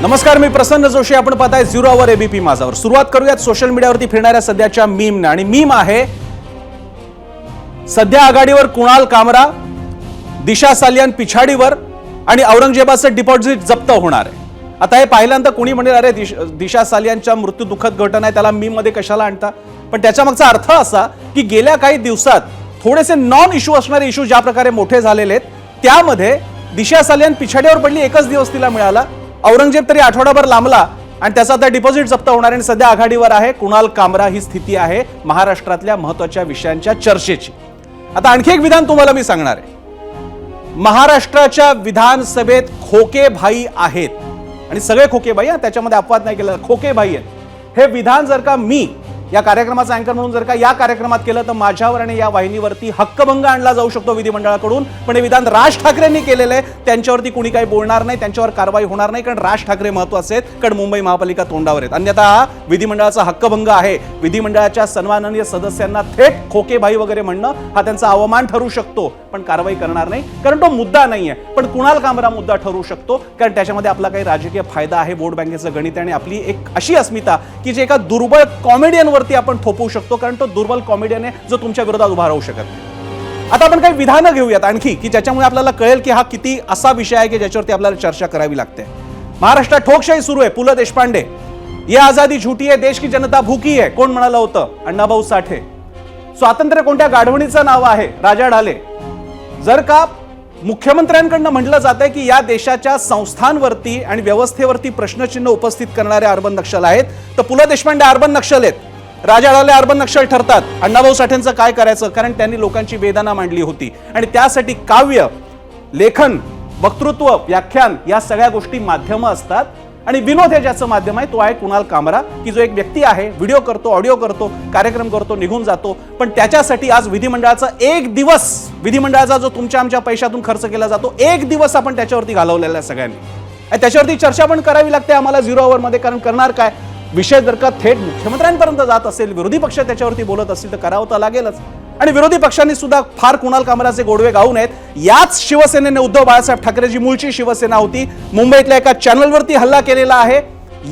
नमस्कार, मी प्रसन्न जोशी. आपण पाहताय 0 आवर एबीपी माझावर. सुरुवात करूयात सोशल मीडियावरती फिरणाऱ्या सध्याच्या मीमने. आणि मीम आहे सध्या आघाडीवर कुणाल कामरा, दिशा सालियान पिछाडीवर आणि औरंगजेबाचं डिपॉझिट जप्त होणार आहे. आता हे पहिल्यांदा कोणी म्हणेल अरे दिशा सालियानच्या मृत्यू दुःखद घटना आहे, त्याला मीम मध्ये कशाला आणता. पण त्याच्या मागचा अर्थ असा की गेल्या काही दिवसात थोडेसे नॉन इश्यू असणारे इश्यू ज्या प्रकारे मोठे झालेले आहेत, त्यामध्ये दिशा सालियान पिछाडीवर पडली, एकच दिवस तिला मिळाला. औरंगजेब तरी आठवडाभर लांबला आणि त्याचा आता डिपॉझिट जप्त होणार आणि सध्या आघाडीवर आहे कुणाल कामरा. ही स्थिती आहे महाराष्ट्रातल्या महत्त्वाच्या विषयांच्या चर्चेची. आता आणखी एक विधान तुम्हाला मी सांगणार आहे. महाराष्ट्राच्या विधानसभेत खोकेभाई आहेत आणि सगळे खोकेभाई, त्याच्यामध्ये अपवाद नाही केला, खोकेभाई आहेत. हे विधान जर का मी या कार्यक्रमाचा अँकर म्हणून जर का या कार्यक्रमात केलं तर माझ्यावर आणि या वाहिनीवरती हक्कभंग आणला जाऊ शकतो विधिमंडळाकडून. पण हे विधान राज ठाकरेंनी केलेलं आहे. त्यांच्यावरती कुणी काही बोलणार नाही, त्यांच्यावर कारवाई होणार नाही, कारण राज ठाकरे महत्त्वाचे आहेत, कारण मुंबई महापालिका तोंडावर आहेत. अन्यथा हा विधिमंडळाचा हक्कभंग आहे. विधिमंडळाच्या सन्माननीय सदस्यांना थेट खोकेभाई वगैरे म्हणणं हा त्यांचा अवमान ठरू शकतो, पण कारवाई करणार नाही, कारण तो मुद्दा नाहीये. पण कुणाल कामरा मुद्दा ठरू शकतो, कारण त्याच्यामध्ये आपला काही राजकीय फायदा आहे, वोट बँकेचं गणित आणि आपली एक अशी अस्मिता की जे एका दुर्बळ कॉमेडियन वरती आपण थोपवू शकतो, कारण तो दुर्बल कॉमेडियन आहे जो तुमच्या विरोधात उभा राहू शकत नाही. आता आपण काही विधानं घेऊयात आणखी की ज्याच्यामुळे आपल्याला कळेल की हा किती असा विषय आहे की ज्याच्यावरती आपल्याला चर्चा करावी लागते. महाराष्ट्रात ठोकशाही सुरू आहे. पु ल देशपांडे, ये आजादी झूठी है, देश की जनता भूकी है, कोण म्हणालं होतं? अण्णाभाऊ साठे. स्वातंत्र्य कोणत्या गाढवणीचं नाव आहे? राजा ढाले. जर का मुख्यमंत्र्यांकडनं म्हटलं जात आहे की या देशाच्या संस्थांवरती आणि व्यवस्थेवरती प्रश्नचिन्ह उपस्थित करणारे अर्बन नक्षल आहेत, तर पु ल देशपांडे अर्बन नक्षल आहेत, राजा ढाले अर्बन नक्षल ठरतात. अण्णाभाऊ साठेंचं काय करायचं? कारण त्यांनी लोकांची वेदना मांडली होती आणि त्यासाठी काव्य, लेखन, वक्तृत्व, व्याख्यान या सगळ्या गोष्टी माध्यमं असतात. आणि विनोद हे ज्याचं माध्यम आहे तो आहे कुणाल कामरा, की जो एक व्यक्ती आहे, व्हिडिओ करतो, ऑडिओ करतो, कार्यक्रम करतो, निघून जातो. पण त्याच्यासाठी आज विधिमंडळाचा एक दिवस, विधिमंडळाचा जो तुमच्या आमच्या पैशातून खर्च केला जातो, एक दिवस आपण त्याच्यावरती घालवलेला आहे सगळ्यांनी. आणि त्याच्यावरती चर्चा पण करावी लागते आम्हाला 0 आवर मध्ये, कारण करणार काय? विषय जर का थेट मुख्यमंत्र्यांपर्यंत जात असेल, विरोधी पक्ष त्याच्यावरती बोलत असतील तर करावं तर लागेलच. आणि विरोधी पक्षांनी सुद्धा फार कुणाल कामराचे गोडवे गाऊ नयेत. याच शिवसेनेने उद्धव बाळासाहेब ठाकरे, जी मूळची शिवसेना होती, मुंबईतल्या एका चॅनलवरती हल्ला केलेला आहे.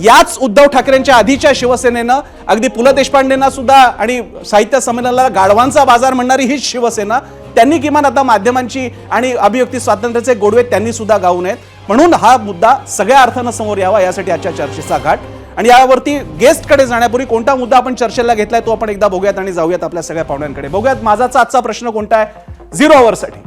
याच उद्धव ठाकरेंच्या आधीच्या शिवसेनेनं अगदी पु ल देशपांडेंना सुद्धा आणि साहित्य संमेलनाला गाढवांचा बाजार म्हणणारी हीच शिवसेना, त्यांनी किमान आता माध्यमांची आणि अभिव्यक्ती स्वातंत्र्याचे गोडवे त्यांनी सुद्धा गाऊ नयेत. म्हणून हा मुद्दा सगळ्या अर्थानं समोर यावा, यासाठी आजच्या चर्चेचा घाट. आणि यावरती गेस्टकडे जाण्यापूर्वी कोणता मुद्दा आपण चर्चेला घेतलाय तो आपण एकदा बघूयात आणि जाऊयात आपल्या सगळ्या पाहुण्यांकडे. बघूयात माझाचा आजचा प्रश्न कोणता आहे 0 आवरसाठी.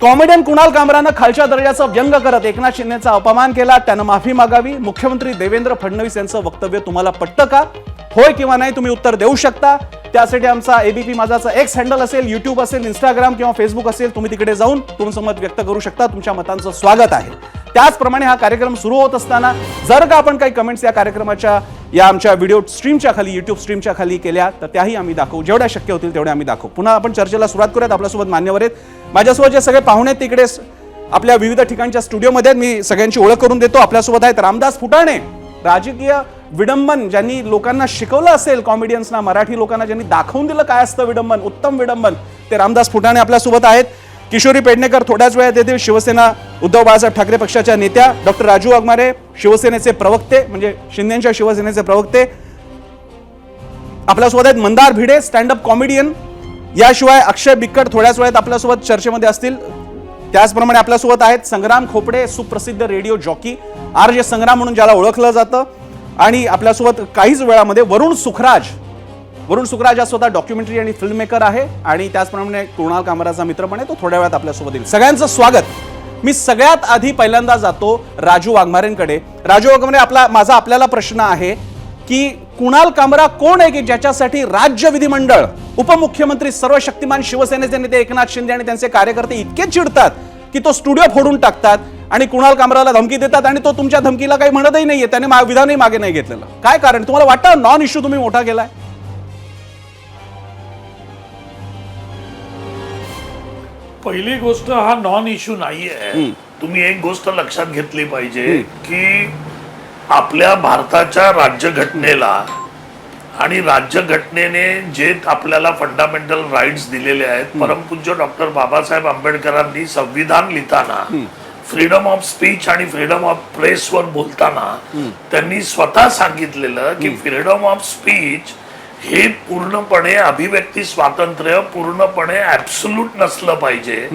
कॉमेडियन कुणाल कामरानं खालच्या दर्जाचा व्यंग करत एकनाथ शिंदेचा अपमान केला, त्यानं माफी मागावी. मुख्यमंत्री देवेंद्र फडणवीस यांचं वक्तव्य तुम्हाला पटतं का? होय किंवा नाही तुम्ही उत्तर देऊ शकता. त्यासाठी आमचा एबीपी माझाचा एक्स हँडल असेल, युट्यूब असेल, इंस्टाग्राम किंवा फेसबुक असेल, तुम्ही तिकडे जाऊन तुमचं मत व्यक्त करू शकता. तुमच्या मतांचं स्वागत आहे. त्याचप्रमाणे हा कार्यक्रम सुरू होत असताना जर का आपण काही कमेंट्स या कार्यक्रमाच्या या आमच्या व्हिडिओ स्ट्रीमच्या खाली, युट्यूब स्ट्रीमच्या खाली केल्या तर त्याही आम्ही दाखवू, जेवढ्या शक्य होतील तेवढ्या आम्ही दाखवू. पुन्हा आपण चर्चेला सुरुवात करूयात. आपल्यासोबत मान्यवर आहेत, माझ्यासोबत जे सगळे पाहुणे आहेत तिकडे आपल्या विविध ठिकाणच्या स्टुडिओमध्ये मी सगळ्यांची ओळख करून देतो. आपल्यासोबत आहेत रामदास फुटाणे, राजकीय विडंबन ज्यांनी लोकांना शिकवलं असेल, कॉमेडियन्सना, मराठी लोकांना ज्यांनी दाखवून दिलं काय असतं विडंबन, उत्तम विडंबन, ते रामदास फुटाणे आपल्यासोबत आहेत. किशोरी पेडणेकर थोड्याच वेळात येतील, शिवसेना उद्धव बाळासाहेब ठाकरे पक्षाच्या नेत्या. डॉक्टर राजू वाघमारे, शिवसेनेचे प्रवक्ते, म्हणजे शिंदेच्या शिवसेनेचे प्रवक्ते आपल्यासोबत आहेत. Mandar Bhide, standup comedian. याशिवाय अक्षय बिक्कट थोड्याच वेळात आपल्यासोबत चर्चेमध्ये असतील. त्याचप्रमाणे आपल्यासोबत आहेत संग्राम खोपडे, सुप्रसिद्ध रेडिओ जॉकी, RJ संग्राम म्हणून ज्याला ओळखलं जातं. आणि आपल्यासोबत काहीच वेळामध्ये वरुण सुखराज हा स्वतः डॉक्युमेंटरी आणि फिल्म मेकर आहे आणि त्याचप्रमाणे कुणाल कामराचा मित्र पण आहे, तो थोड्या वेळात आपल्यासोबत येईल. सगळ्यांचं स्वागत. मी सगळ्यात आधी पहिल्यांदा जातो राजू वाघमारेंकडे. राजू वाघमारे, माझा आपल्याला प्रश्न आहे की कुणाल कामरा कोण आहे की ज्याच्यासाठी राज्य विधिमंडळ, उपमुख्यमंत्री, सर्व शक्तिमान शिवसेनेचे नेते एकनाथ शिंदे आणि त्यांचे कार्यकर्ते इतके चिडतात की तो स्टुडिओ फोडून टाकतात आणि कुणाल कामराला धमकी देतात आणि तो तुमच्या धमकीला काही म्हणतही नाहीये, त्याने विधानही मागे नाही घेतलेलं. काय कारण? तुम्हाला वाटतं नॉन इश्यू तुम्ही मोठा केलाय? पहिली गोष्ट, हा नॉन इश्यू नाहीये. तुम्ही एक गोष्ट लक्षात घेतली पाहिजे की आपल्या भारताच्या राज्यघटनेला आणि राज्यघटनेने जे आपल्याला फंडामेंटल राईट्स दिलेले आहेत, परमपूज्य डॉक्टर बाबासाहेब आंबेडकरांनी संविधान लिहिताना फ्रीडम ऑफ स्पीच आणि फ्रीडम ऑफ प्रेसवर बोलताना त्यांनी स्वतः सांगितलेलं की फ्रीडम ऑफ स्पीच हे पूर्णपणे अभिव्यक्ती स्वातंत्र्य पूर्णपणे ऍब्सोल्यूट नसलं पाहिजे.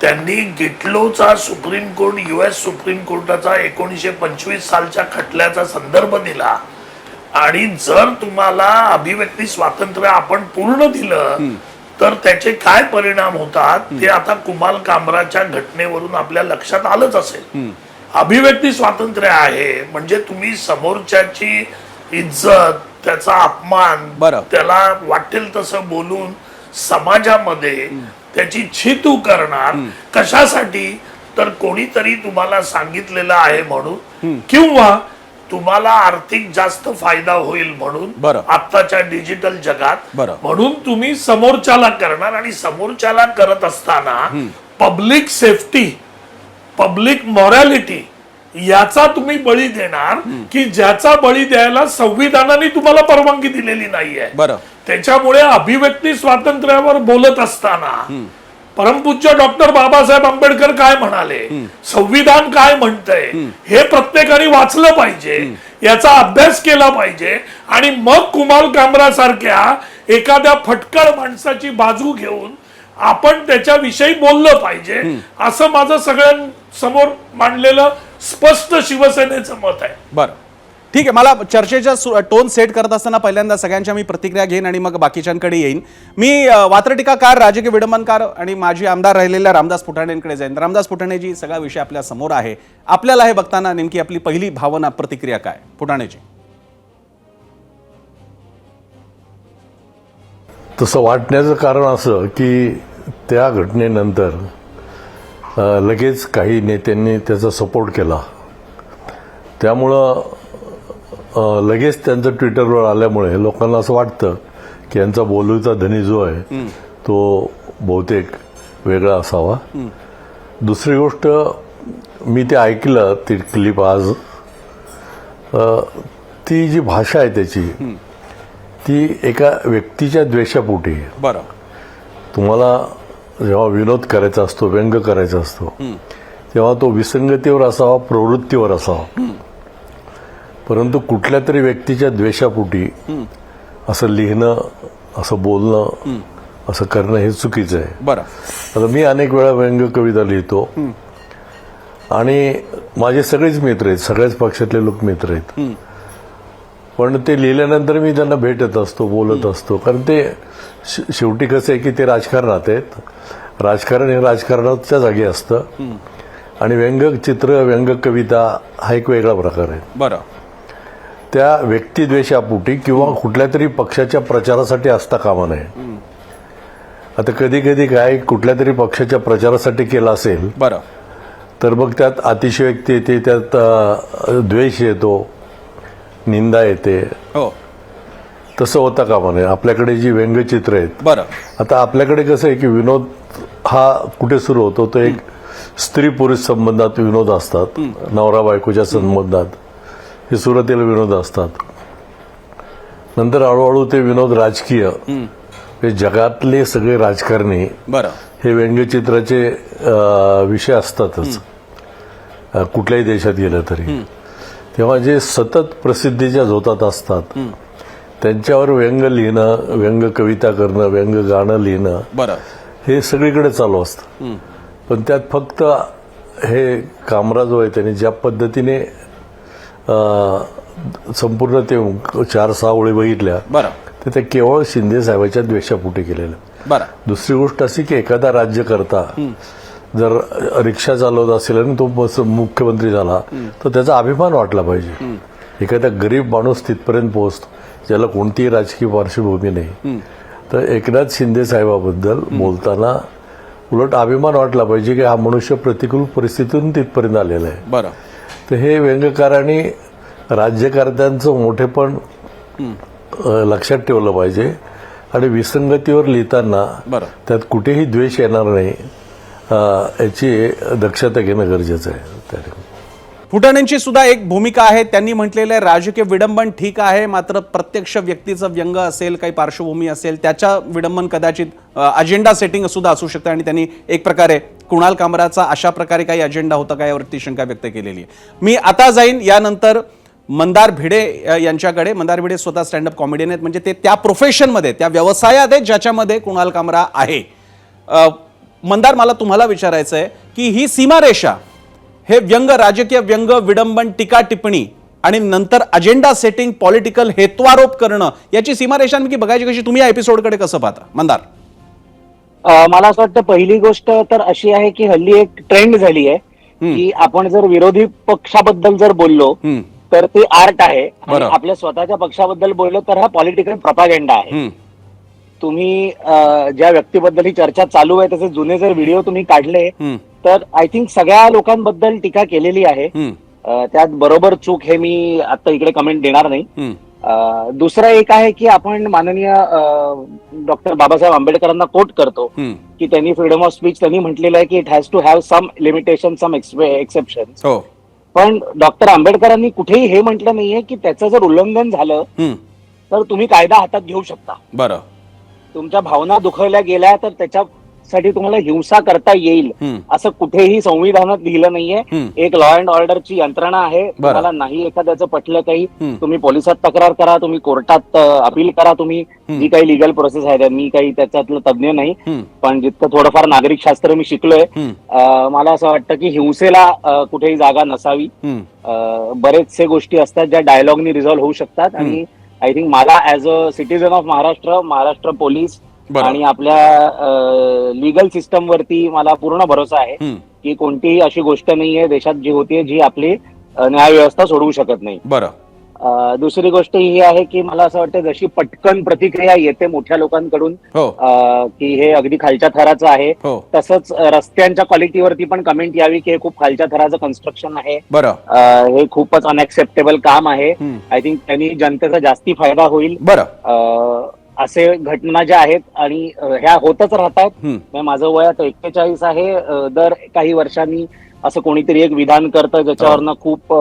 त्यांनी गिटलोचा सुप्रीम कोर्ट US सुप्रीम कोर्टाचा 1925 सालच्या खटल्याचा संदर्भ दिला आणि जर तुम्हाला अभिव्यक्ती स्वातंत्र्य आपण पूर्ण दिलं तर त्याचे काय परिणाम होतात ते आता कुमाल कामराच्या घटनेवरून आपल्या लक्षात आलंच असेल. अभिव्यक्ती स्वातंत्र्य आहे म्हणजे तुम्ही समोरच्याची इज्जत त्याचा अपमान त्याला वाटेल तसं बोलून समाजामध्ये त्याची छितू करणार. कशासाठी तर कोणीतरी तुम्हाला सांगितलेलं आहे म्हणून किंवा तुम्हाला आर्थिक जास्त फायदा होईल म्हणून आत्ताच्या डिजिटल जगात म्हणून तुम्ही समोरच्याला करणार आणि समोरच्याला करत असताना पब्लिक सेफ्टी पब्लिक मॉरॅलिटी याचा तुम्ही बळी देणार की ज्याचा बळी द्यायला संविधानाने तुम्हाला परवानगी दिलेली नाहीये. त्याच्यामुळे अभिव्यक्ती स्वातंत्र्यावर बोलत असताना परमपूज्य डॉक्टर बाबासाहेब आंबेडकर काय म्हणाले, संविधान काय म्हणतंय हे प्रत्येकाने वाचलं पाहिजे, याचा अभ्यास केला पाहिजे आणि मग कुमाल कामरा सारख्या एखाद्या फटकळ माणसाची बाजू घेऊन आपण त्याच्याविषयी बोललं पाहिजे असं माझं सगळ्यांसमोर मांडलेलं स्पष्ट शिवसेनेचं मत आहे. बरं, ठीक आहे. मला चर्चेचा टोन सेट करत असताना पहिल्यांदा सगळ्यांच्या मी प्रतिक्रिया घेईन आणि मग बाकीच्यांकडे येईन. मी वात्रटिकाकार, राजकीय विडंबनकार आणि माजी आमदार राहिलेल्या रामदास फुटाणेंकडे जाईन. रामदास फुटाणेजी, सगळा विषय आपल्या समोर आहे. आपल्याला हे बघताना नेमकी आपली पहिली भावना, प्रतिक्रिया काय? फुटाणेजी. तसं वाटण्याचं कारण असं की त्या घटनेनंतर लगेच काही नेत्यांनी त्याचा सपोर्ट केला. त्यामुळं लगेच त्यांचं ट्विटरवर आल्यामुळे लोकांना असं वाटतं की यांचा बोलूचा धनी जो आहे तो बहुतेक वेगळा असावा. दुसरी गोष्ट, मी ते ऐकलं ती क्लिप आज, ती जी भाषा आहे त्याची ती एका व्यक्तीच्या द्वेषापोटी. बरं, तुम्हाला जेव्हा विनोद करायचा असतो, व्यंग करायचा असतो, तेव्हा तो विसंगतीवर असावा, प्रवृत्तीवर असावा. परंतु कुठल्या तरी व्यक्तीच्या द्वेषापोटी असं लिहिणं, असं बोलणं, असं करणं हे चुकीचं आहे. बरं, आता मी अनेक वेळा व्यंग कविता लिहितो आणि माझे सगळेच मित्र आहेत, सगळ्याच पक्षातले लोक मित्र आहेत. पण ते लिहिल्यानंतर मी त्यांना भेटत असतो, बोलत असतो. कारण ते शेवटी कसं आहे की ते राजकारणात आहेत. राजकारण हे राजकारणाच्या जागी असतं आणि व्यंग चित्र, व्यंग कविता हा एक वेगळा प्रकार आहे. बरं, त्या व्यक्तिद्वेषापोटी किंवा कुठल्या तरी पक्षाच्या प्रचारासाठी असता कामा नये. आता कधी कधी काय कुठल्या तरी पक्षाच्या प्रचारासाठी केला असेल बरं, तर मग त्यात अतिशयोक्ती येते, त्यात द्वेष येतो, निंदा येते. हो, तसं होता कामा नये. आपल्याकडे जी व्यंगचित्र आहेत, बरं, आता आपल्याकडे कसं आहे की विनोद हा कुठे सुरू होतो, तो एक स्त्री पुरुष संबंधात विनोद असतात, नवरा बायकोच्या संबंधात हे सुरुवातीला विनोद असतात. नंतर हळूहळू ते विनोद राजकीय, हे जगातले सगळे राजकारणी बरं, हे व्यंगचित्राचे विषय असतातच कुठल्याही देशात गेलं तरी. तेव्हा जे सतत प्रसिद्धीच्या झोतात असतात त्यांच्यावर व्यंग लिहिणं, व्यंग कविता करणं, व्यंग गाणं लिहिणं, बरं, हे सगळीकडे चालू असतं. पण त्यात फक्त हे कामरा जो आहे त्याने ज्या पद्धतीने संपूर्ण ते 4-6 ओळी बघितल्या, बरं, तर त्या केवळ शिंदे साहेबांच्या द्वेषापोटी केलेल्या. बरं, दुसरी गोष्ट अशी की एखादा राज्यकर्ता जर रिक्षा चालवत असेल आणि तो मुख्यमंत्री झाला तर त्याचा अभिमान वाटला पाहिजे. एखादा गरीब माणूस तिथपर्यंत पोहोचतो ज्याला कोणतीही राजकीय पार्श्वभूमी नाही, तर एकनाथ शिंदे साहेबाबद्दल बोलताना उलट अभिमान वाटला पाहिजे की हा मनुष्य प्रतिकूल परिस्थितीतून तिथपर्यंत आलेला आहे. बरं, तर हे व्यंगकारांनी राज्यकर्त्यांचं मोठेपण लक्षात ठेवलं पाहिजे आणि विसंगतीवर लिहिताना त्यात कुठेही द्वेष येणार नाही याची दक्षता घेणं गरजेचं आहे. फुटाण्यांची सुद्धा एक भूमिका आहे. त्यांनी म्हटलेलं आहे राजकीय विडंबन ठीक आहे, मात्र प्रत्यक्ष व्यक्तीचं व्यंग असेल, काही पार्श्वभूमी असेल, त्याच्या विडंबन कदाचित अजेंडा सेटिंग सुद्धा असू शकतं. आणि त्यांनी एक प्रकारे कुणाल कामराचा अशा प्रकारे काही अजेंडा होता का यावरती शंका व्यक्त केलेली आहे. मी आता जाईन यानंतर मंदार भिडे यांच्याकडे. मंदार भिडे स्वतः स्टँडअप कॉमेडियन आहेत, म्हणजे ते त्या प्रोफेशनमध्ये, त्या व्यवसायात आहेत ज्याच्यामध्ये कुणाल कामरा आहे. मंदार, मला तुम्हाला विचारायचं आहे की ही सीमारेषा, हे व्यंग, राजकीय व्यंग, विडंबन, टीका टिप्पणी आणि नंतर अजेंडा सेटिंग, पॉलिटिकल हेत्वारोप करणं, याची सीमारेषा की बघायची कशी? तुम्ही या एपिसोडकडे कसं पाहता मंदार? मला असं वाटतं पहिली गोष्ट तर अशी आहे की हल्ली एक ट्रेंड झाली आहे की आपण जर विरोधी पक्षाबद्दल जर बोललो तर ते आर्ट आहे, आणि आपल्या स्वतःच्या पक्षाबद्दल बोललो तर हा पॉलिटिकल प्रोपागेंडा आहे. तुम्ही ज्या व्यक्तीबद्दल ही चर्चा चालू आहे त्याचे जुने जर व्हिडिओ तुम्ही काढले तर आय थिंक सगळ्या लोकांबद्दल टीका केलेली आहे. त्यात बरोबर चूक हे मी आता इकडे कमेंट देणार नाही. दुसरं एक आहे की आपण माननीय डॉक्टर बाबासाहेब आंबेडकरांना कोट करतो की त्यांनी फ्रीडम ऑफ स्पीच त्यांनी म्हटलेलं आहे की it has to have some limitation, some exception. पण डॉक्टर आंबेडकरांनी कुठेही हे म्हटलं नाहीये की त्याचं जर उल्लंघन झालं तर तुम्ही कायदा हातात घेऊ शकता. बरं, तुमच्या भावना दुखवल्या गेल्या तर त्याच्यासाठी तुम्हाला हिंसा करता येईल असं कुठेही संविधानात लिहिलं नाहीये. एक लॉ अँड ऑर्डरची यंत्रणा आहे. तुम्हाला नाही एखाद्याचं पटलं काही, तुम्ही पोलिसात तक्रार करा, तुम्ही कोर्टात अपील करा, तुम्ही जी काही लिगल प्रोसेस आहे. मी काही त्याच्यातलं तज्ज्ञ नाही, पण जितकं थोडंफार नागरिक शास्त्र मी शिकलोय, मला असं वाटतं की हिंसेला कुठेही जागा नसावी. बरेचसे गोष्टी असतात ज्या डायलॉगनी रिझॉल्व्ह होऊ शकतात. आणि आय थिंक मला as a citizen of Maharashtra police आणि आपल्या लिगल सिस्टम वरती मला पूर्ण भरोसा आहे की कोणतीही अशी गोष्ट नाहीये देशात जी होतीये जी आपली न्याय व्यवस्था सोडवू शकत नाही. बरं, दुसरी गोष्ट ही आहे की मला असं वाटतं जशी पटकन प्रतिक्रिया येते मोठ्या लोकांकडून की हे अगदी खालच्या थराचं आहे, तसंच रस्त्यांच्या क्वालिटीवरती पण कमेंट यावी की हे खूप खालच्या थराचं कन्स्ट्रक्शन आहे, हे खूपच अनएक्सेप्टेबल काम आहे. आय थिंक त्यांनी जनतेचा जास्ती फायदा होईल. असे घटना ज्या आहेत आणि ह्या होतच राहतात. माझं वय आता 41 आहे. दर काही वर्षांनी असं कोणीतरी एक विधान करतं ज्याच्यावरनं खूप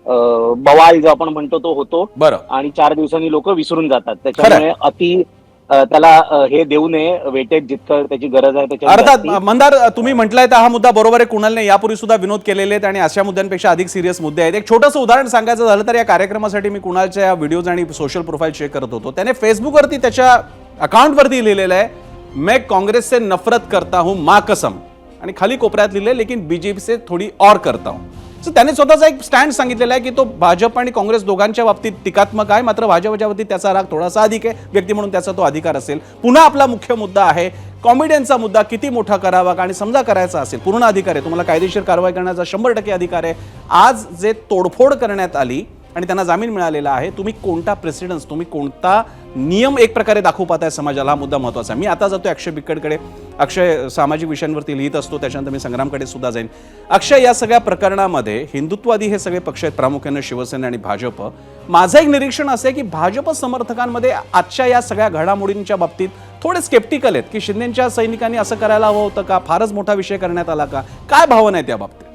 बवाल जो आपण म्हणतो तो होतो, आणि 4 दिवसांनी लोक विसरून जातात. त्याच्यामुळे अति त्याला हे देऊ नये वेटेज, जितकं त्याची गरज आहे त्याच्या. अर्थात मंदार, तुम्ही म्हटलाय तर हा मुद्दा बरोबर आहे. कुणालने यापूर्वी सुद्धा विनोद केलेले आहेत आणि अशा मुद्द्यांपेक्षा अधिक सिरियस मुद्दे आहेत. एक छोटंसं उदाहरण सांगायचं झालं तर या कार्यक्रमासाठी मी कुणालच्या व्हिडिओज आणि सोशल प्रोफाईल चेक करत होतो. त्याने फेसबुकवरती त्याच्या अकाउंटवरती लिहिलेलं आहे, मैं काँग्रेस से नफरत करता हूं मां कसम, आणि खाली कोपऱ्यात लिहिलंय लेकिन बीजेपी से थोडी और करता हूं. त्याने स्वतःचा एक स्टँड सांगितलेला आहे की तो भाजप आणि काँग्रेस दोघांच्या बाबतीत टीकात्मक आहे, मात्र भाजपच्या बाबतीत त्याचा राग थोडासा अधिक आहे. व्यक्ती म्हणून त्याचा तो अधिकार असेल. पुन्हा आपला मुख्य मुद्दा आहे कॉमेडियनचा मुद्दा, किती मोठा करावा आणि समजा करायचा असेल पूर्ण अधिकार आहे. तुम्हाला कायदेशीर कारवाई करण्याचा 100% अधिकार आहे. आज जे तोडफोड करण्यात आली आणि त्यांना जामीन मिळालेला आहे, तुम्ही कोणता प्रेसिडेन्स, तुम्ही कोणता नियम एक प्रकारे दाखवू पाहताय समाजाला, हा मुद्दा महत्वाचा आहे. मी आता जातो अक्षय बिक्कडकडे. अक्षय सामाजिक विषयांवरती लिहित असतो, त्याच्यानंतर मी संग्रामकडे सुद्धा जाईन. अक्षय, या सगळ्या प्रकरणामध्ये हिंदुत्ववादी हे सगळे पक्ष आहेत, प्रामुख्याने शिवसेना आणि भाजप. माझं एक निरीक्षण असं आहे की भाजप समर्थकांमध्ये आजच्या या सगळ्या घडामोडींच्या बाबतीत थोडे स्केप्टिकल आहेत की शिंदेच्या सैनिकांनी असं करायला हवं होतं का, फारच मोठा विषय करण्यात आला का, काय भावना आहे त्या बाबतीत?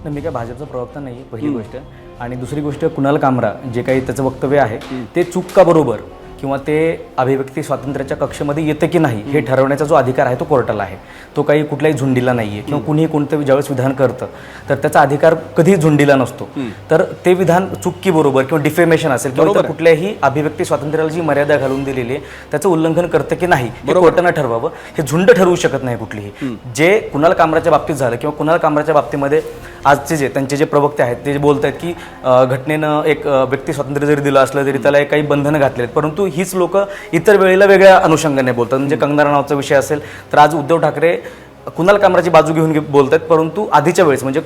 मी काय भाजपचा प्रवक्ता नाही, पहिली गोष्ट. आणि दुसरी गोष्ट, कुणाल कामरा जे काही त्याचं वक्तव्य आहे ते चूक का बरोबर किंवा ते अभिव्यक्ती स्वातंत्र्याच्या कक्षेमध्ये येतं की नाही हे ठरवण्याचा जो अधिकार आहे तो कोर्टाला आहे. तो काही कुठलाही झुंडीला नाहीये किंवा कुणीही कोणतं ज्यावेळेस विधान करतं तर त्याचा अधिकार कधीही झुंडीला नसतो. तर ते विधान चूक की बरोबर किंवा डिफेमेशन असेल किंवा कुठल्याही अभिव्यक्ती स्वातंत्र्याला जी मर्यादा घालून दिलेली आहे त्याचं उल्लंघन करतं की नाही हे कोर्टानं ठरवावं. हे झुंड ठरवू शकत नाही कुठलीही. जे कुणाल कामराच्या बाबतीत झालं किंवा कुणाल कामराच्या बाबतीमध्ये आजचे त्यांचे जे प्रवक्ते आहेत ते बोलत आहेत की घटनेनं एक व्यक्ती स्वातंत्र्य जरी दिलं असलं तरी त्याला काही बंधनं घातली आहेत, परंतु हीच लोक इतर वेळेला वेगळ्या अनुषंगाने बोलतात. म्हणजे कंगना रनौतचा विषय असेल तर आज उद्धव ठाकरे कुणाल कामराची बाजू घेऊन बोलतात, परंतु आधीच्या वेळेस म्हणजे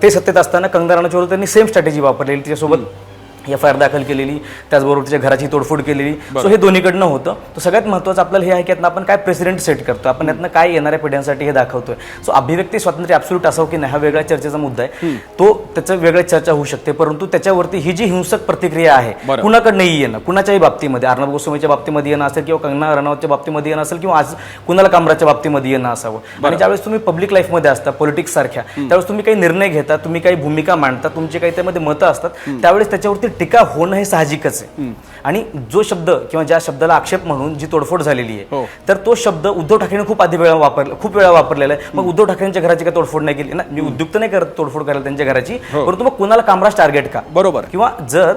ते सत्तेत असताना कंगना रनौतच्या त्यांनी सेम स्ट्रॅटेजी वापरलेली, तिच्यासोबत FIR दाखल केलेली, त्याचबरोबर त्याच्या घराची तोडफोड केलेली. सो हे दोन्हीकडनं होतं. तर सगळ्यात महत्त्वाचं आपल्याला हे आहे की यातनं आपण काय प्रेसिडेंट सेट करतो, आपण यातनं काय येणाऱ्या पिढ्यांसाठी हे दाखवतोय. सो अभिव्यक्ती स्वातंत्र्य ॲब्सोल्यूट असावं की नाही हा वेगळ्या चर्चेचा मुद्दा आहे. तो त्याचं वेगळ्या चर्चा होऊ शकते, परंतु त्याच्यावरती ही जी हिंसक प्रतिक्रिया आहे कुणाकडनंही येणं, कुणाच्याही बाबतीमध्ये अर्णब गोस्वामीच्या बाबतीमध्ये येणं असेल किंवा कंगना रनौतच्या बाबतीमध्ये येणं असेल किंवा आज कुणाल कामराच्या बाबतीमध्ये येणं असावं. आणि ज्यावेळेस तुम्ही पब्लिक लाईफमध्ये असता, पॉलिटिक्स सारख्या, त्यावेळेस तुम्ही काही निर्णय घेता, तुम्ही काही भूमिका मांडता, तुमची काही त्यामध्ये मतं असतात, त्यावेळेस त्याच्यावरती टीका होणं हे साहजिकच आहे. आणि जो शब्द किंवा ज्या शब्दाला आक्षेप म्हणून जी तोडफोड झालेली आहे, तर तो शब्द उद्धव ठाकरेंनी खूप वेळा वापरलेला आहे. मग उद्धव ठाकरेंच्या घराची काय तोडफोड नाही केली ना, मी उद्युक्त नाही करत तोडफोड करायला त्यांच्या घराची, परंतु मग कुणाला कामराज टार्गेट का, बरोबर, किंवा जर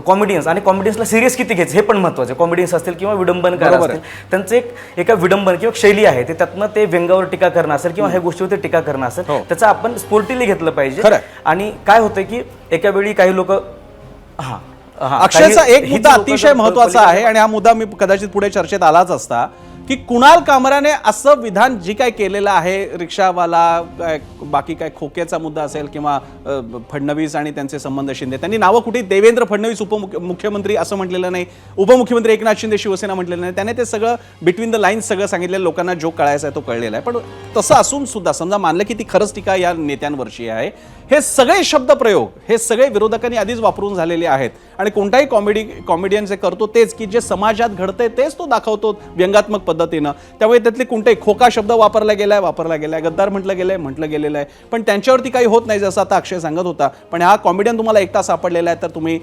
कॉमेडियन्स आणि कॉमेडियन्सला सिरियस किती घ्यायचं हे पण महत्वाचं आहे. कॉमेडियन्स असतील किंवा विडंबनकार असतील, त्यांचं एका विडंबन किंवा शैली आहे, ते त्यातनं ते व्यंगावर टीका करणं असेल किंवा ह्या गोष्टीवरती टीका करणं असेल, त्याचं आपण स्पोर्टिवली घेतलं पाहिजे. आणि काय होतं की एका वेळी काही लोक अक्षयचा एक मुद्दा अतिशय महत्वाचा आहे आणि हा मुद्दा मी कदाचित पुढे चर्चेत आलाच असता की कुणाल कामराने असं विधान जी काय केलेलं आहे, रिक्षावाला बाकी काय खोक्याचा मुद्दा असेल किंवा फडणवीस आणि त्यांचे संबंध शिंदे, त्यांनी नावं कुठे देवेंद्र फडणवीस उपमुख्यमंत्री असं म्हटलेलं नाही, उपमुख्यमंत्री एकनाथ शिंदे शिवसेना म्हटलेलं नाही, त्याने ते सगळं बिटवीन द लाईन्स सगळं सांगितलेलं, लोकांना जो कळायचा आहे तो कळलेला आहे. पण तसं असून सुद्धा समजा मानलं की ती खरंच टीका या नेत्यांवरची आहे, हे सगळे शब्दप्रयोग हे सगळे विरोधकांनी आधीच वापरून झालेले आहेत आणि कोणताही कॉमेडियन जे करतो तेच की जे समाजात घडतंय तेच तो दाखवतो व्यंगात्मक पद्धतीनं. त्यामुळे त्यातले कोणताही खोका शब्द वापरला गेलाय, गद्दार म्हटलं गेलेलं आहे, पण त्यांच्यावरती काही होत नाही, जसं आता अक्षय सांगत होता. पण हा कॉमेडियन तुम्हाला एकटा सापडलेला आहे तर तुम्ही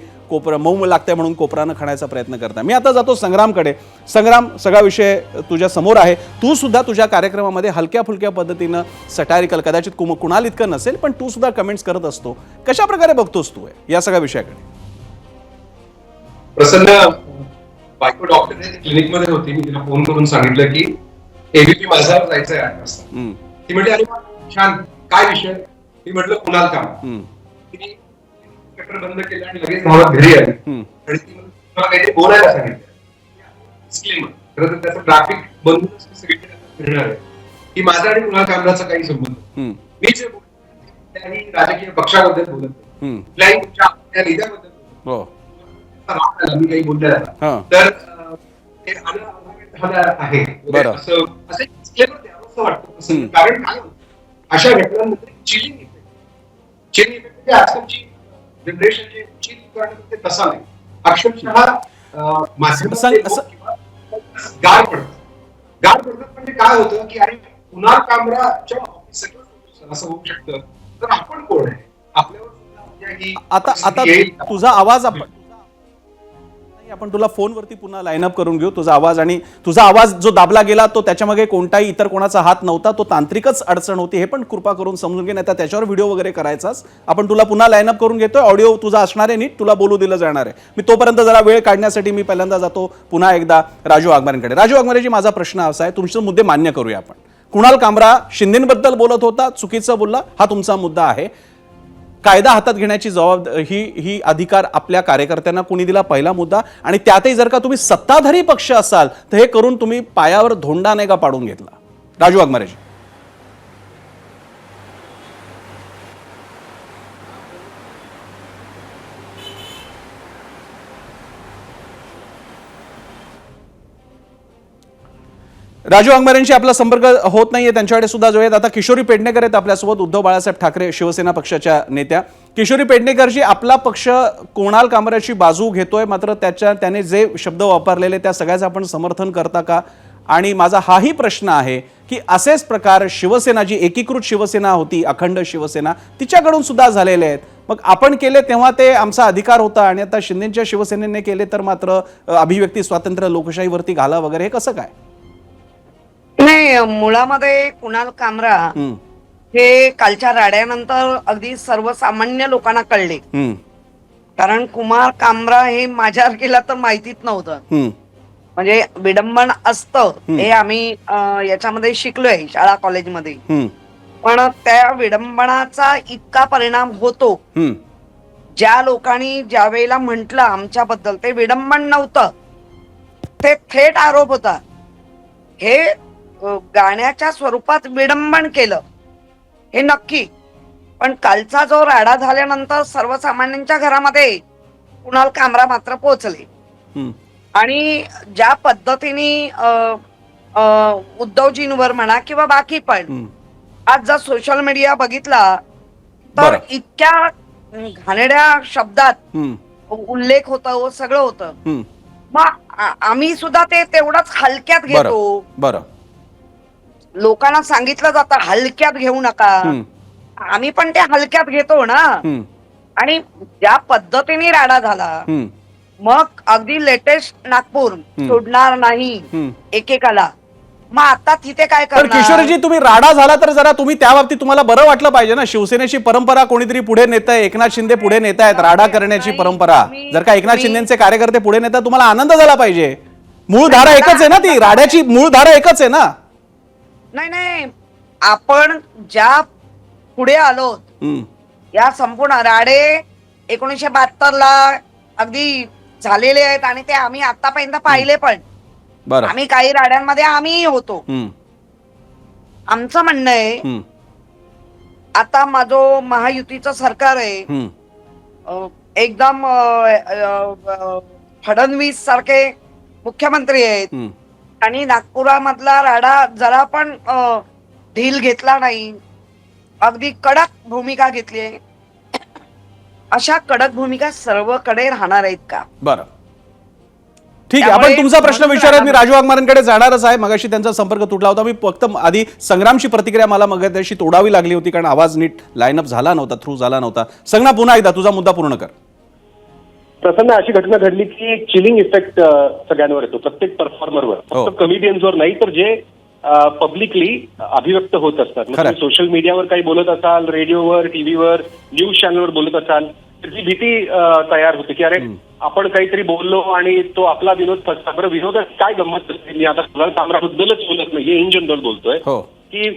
मऊ लागते म्हणून कोपरानं खाण्याचा प्रयत्न करता. मी आता जातो संग्रामकडे. संग्राम, सगळा विषय तुझ्या समोर आहे. तू सुद्धा तुझ्या कार्यक्रमामध्ये हलक्या फुलक्या पद्धतीनं सटायरिकल, कदाचित कुणाल इतकं नसेल पण तू सुद्धा कमेंट्स करत असतो. कशा प्रकारे बघतोस तू या सगळ्या विषयाकडे? प्रसन्न बायको डॉक्टर क्लिनिक मध्ये होती, मी तिला फोन करून सांगितलं की एबीपी माझ्यावर जायचंय 8 वाजता. ती म्हटली अरे छान, काय विषय? मी म्हटलं कुणाल काम. तिने कटर बंद केलं आणि लगेच धावत घरी आली आणि ती मला काहीतरी बोलायला सांगितलं. खरं तर त्याचं ट्रॅफिक बंदूनच सगळीकडे फिरणार आहे की माझा आणि कुणाल कामराचा काही संबंध. मी जे बोलतो त्यांनी राजकीय पक्षाबद्दल बोलत नाही, तुमच्या लिहिल्याबद्दल मी काही बोललेला तर ते आहे असं वाटतं. कारण काय अशा घटनांमध्ये चिलिंग इफेक्ट आजकालची जनरेशन जे चिल करण्यामध्ये तसा नाही, अक्षरशः गाड पडतात. म्हणजे काय होतं की अरे कुणाल कामराच्या ऑफिस असं होऊ शकतं, तर आपण कोण आहे? आपल्यावर आता तुझा आवाज आपण तुला फोनवरती पुन्हा लाईनअप करून घेऊ. तुझा आवाज जो दाबला गेला तो त्याच्यामागे कोणताही इतर कोणाचा हात नव्हता, तो तांत्रिकच अडचण होती, हे पण कृपा करून समजून घे, नाही तर त्याच्यावर व्हिडिओ वगैरे करायचाच. आपण तुला पुन्हा लाईनअप करून घेतोय. ऑडिओ तुझा असणार आहे, नीट तुला बोलू दिलं जाणार आहे. मी तोपर्यंत जरा वेळ काढण्यासाठी मी पहिल्यांदा जातो पुन्हा एकदा राजू वाघमारेंकडे. राजू वाघमारेजी, माझा प्रश्न असा आहे, तुमचे मुद्दे मान्य करूया आपण. कुणाल कामरा शिंदेबद्दल बोलत होता, चुकीचं बोलला, हा तुमचा मुद्दा आहे. कायदा हातात घेण्याची जबाबदारी ही अधिकार आपल्या कार्यकर्त्यांना कोणी दिला, पहिला मुद्दा. आणि त्यातही जर का तुम्ही सत्ताधारी पक्ष असाल तर हे करून तुम्ही पायावर धोंडा नाही का पाडून घेतला? राजू वाघमारेजी. राजू वाघमारेंशी आपला संपर्क होत नाहीये, त्यांच्याकडे सुद्धा जो आहेत. आता किशोरी पेडणेकर आहेत आपल्यासोबत, उद्धव बाळासाहेब ठाकरे शिवसेना पक्षाच्या नेत्या. किशोरी पेडणेकरजी, आपला पक्ष कुणाल कामराची बाजू घेतोय, मात्र त्याने जे शब्द वापरलेले त्या सगळ्याचं आपण समर्थन करता का? आणि माझा हाही प्रश्न आहे की असेच प्रकार शिवसेना, जी एकीकृत शिवसेना होती, अखंड शिवसेना, तिच्याकडून सुद्धा झालेले आहेत. मग आपण केले तेव्हा ते आमचा अधिकार होता आणि आता शिंदेच्या शिवसेनेने केले तर मात्र अभिव्यक्ती स्वातंत्र्य, लोकशाहीवरती घाला वगैरे, हे कसं काय? नाही, मुळामध्ये कुणाल कामरा हे कालच्या राड्यानंतर अगदी सर्वसामान्य लोकांना कळले. कारण कुणाल कामरा हे माझ्यासारखीला तर माहितीच नव्हतं. म्हणजे विडंबन असतं हे आम्ही याच्यामध्ये शिकलोय शाळा कॉलेजमध्ये, पण त्या विडंबनाचा इतका परिणाम होतो. ज्या लोकांनी ज्या वेळेला म्हटलं आमच्याबद्दल ते विडंबन नव्हतं, ते थेट आरोप होता. हे गाण्याच्या स्वरूपात विडंबन केलं हे नक्की, पण कालचा जो राडा झाल्यानंतर सर्वसामान्यांच्या घरामध्ये कुणाल कामरा मात्र पोहोचले. हम्म. आणि ज्या पद्धतीने उद्धवजींवर म्हणा किंवा बाकी पण आज जर सोशल मीडिया बघितला तर बरं. इतक्या घाणेरड्या शब्दात हम्म. उल्लेख होतं, सगळं होतं. हम्म. मग आम्ही सुद्धा ते तेवढंच हलक्यात बरं घेतो. बरं. लोकांना सांगितलं जातं हलक्यात घेऊ नका, हम्म. आम्ही पण ते हलक्यात घेतो ना. हम्म. आणि ज्या पद्धतीने राडा झाला, हम्म. मग अगदी लेटेस्ट नागपूर सोडणार नाही हम्म. एकेकाला. मग आता तिथे काय पण करणार? किशोरीजी, तुम्ही राडा झाला तर जरा तुम्ही त्या बाबतीत तुम्हाला बरं वाटलं पाहिजे ना. शिवसेनेची परंपरा कोणीतरी पुढे नेत आहे, एकनाथ शिंदे पुढे नेत आहेत राडा करण्याची नाही, परंपरा. जर का एकनाथ मी- शिंदेचे कार्यकर्ते पुढे नेतात तुम्हाला आनंद झाला पाहिजे. मूळ धारा एकच आहे ना, ती राड्याची मूळ धारा एकच आहे ना. नाही, आपण ज्या पुढे आलो हम्म. या संपूर्ण राडे 1972 ला अगदी झालेले आहेत आणि ते आम्ही आतापर्यंत पाहिले पण. बरं. आम्ही काही राड्यांमध्ये आम्हीही होतो. हम्म. आमचं म्हणणं आहे हम्म. आता माझं महायुतीचं सरकार आहे, हम्म. एकदम फडणवीस सारखे मुख्यमंत्री आहेत हम्म. आणि नागपुरामधला राडा जरा पण ढील घेतला नाही, अगदी कडक भूमिका घेतली आहे. अशा कडक भूमिका सर्वकडे राहणार आहेत का? बरं, ठीक आहे. त्यामुळे आपण तुमचा प्रश्न म्हणून विचारत मी राडा- राजू वाघमारेंकडे जाणारच आहे. मगाशी त्यांचा संपर्क तुटला होता. मी फक्त आधी संग्रामची प्रतिक्रिया मला मगाशी तोडावी लागली होती कारण आवाज नीट लाईनअप झाला नव्हता, थ्रू झाला नव्हता. संग्राम, पुन्हा एकदा तुझा मुद्दा पूर्ण कर. प्रसन्न, अशी घटना घडली की एक चिलिंग इफेक्ट सगळ्यांवर येतो, प्रत्येक परफॉर्मरवर, हो. फक्त कमेडियन्सवर नाही तर जे पब्लिकली अभिव्यक्त होत असतात. मग खरं. तुम्ही सोशल मीडियावर काही बोलत असाल, रेडिओवर, टीव्हीवर, न्यूज चॅनलवर बोलत असाल तर जी भीती तयार होते की अरे आपण काहीतरी बोललो आणि तो आपला विनोद फसला. बरं, विनोदात काय गंमत असते, मी आता कुणाल कामराबद्दलच बोलत नाही, इन जनरल बोलतोय हो. की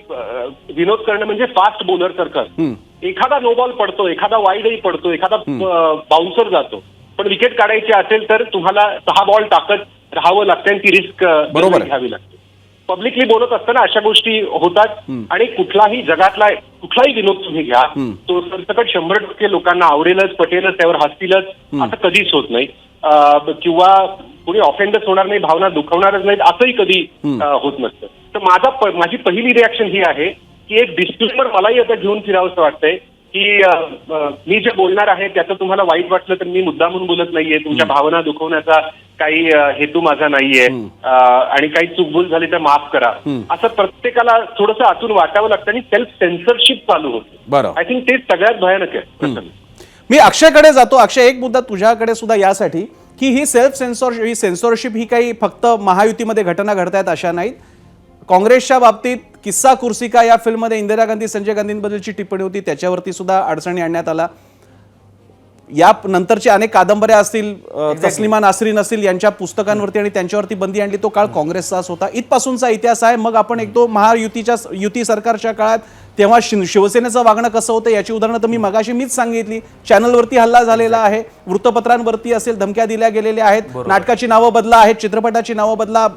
विनोद करणं म्हणजे फास्ट बॉलर सारखं. एखादा नो बॉल पडतो, एखादा वाईडही पडतो, एखादा बाउन्सर जातो, पण विकेट काढायची असेल तर तुम्हाला 6 बॉल टाकत राहावं लागतं आणि ती रिस्क बरोबर आहे. घ्यावी लागते. पब्लिकली बोलत असताना अशा गोष्टी होतात आणि कुठलाही जगातला कुठलाही विनोद तुम्ही घ्या, तो सरसकट 100% लोकांना आवडेलच, पटेलच, त्यावर हसतीलच, असं कधीच होत नाही. किंवा कोणी ऑफेंडच होणार नाही, भावना दुखवणारच नाहीत असंही कधी होत नसतं. तर माझी पहिली रिॲक्शन ही आहे की एक डिस्क्लेमर मलाही आता घेऊन फिरावंसं वाटतंय की मी जे बोलणार आहे त्याचं तुम्हाला वाईट वाटलं तर मी मुद्दामून बोलत नाहीये, तुमच्या भावना दुखवण्याचा काही हेतू माझा नाहीये, आणि काही चूकभूल झाली तर माफ करा, असं प्रत्येकाला थोडंसं आतून वाटावं लागतं आणि सेल्फ सेन्सरशिप चालू होते. बरं. आय थिंक तेच सगळ्यात भयानक आहे. मी अक्षयकडे जातो. अक्षय, एक मुद्दा तुझ्याकडे सुद्धा यासाठी की ही सेन्सॉरशिप ही काही फक्त महायुतीमध्ये घटना घडतायत अशा नाहीत. काँग्रेसच्या बाबतीत किस्सा कुर्सी का या फिल्ममध्ये इंदिरा गांधी संजय गांधींबद्दलची टिप्पणी होती, त्याच्यावरती सुद्धा अडचणी आणण्यात आला. या नंतरच्या अनेक कादंबऱ्या असतील, तस्लिमा नासरीन असतील, यांच्या पुस्तकांवरती आणि त्यांच्यावरती बंदी आणली. तो काळ काँग्रेसचाच होता. इथपासूनचा इतिहास आहे. मग आपण युती सरकारच्या काळात तेव्हा शिवसेनेचं वागणं कसं होतं याची उदाहरणं तर मी मगाशी मीच सांगितली. चॅनलवरती हल्ला झालेला आहे, वृत्तपत्रांवरती असेल धमक्या दिल्या गेलेल्या आहेत, नाटकाची नावं बदला आहेत, चित्रपटाची नावं बदला,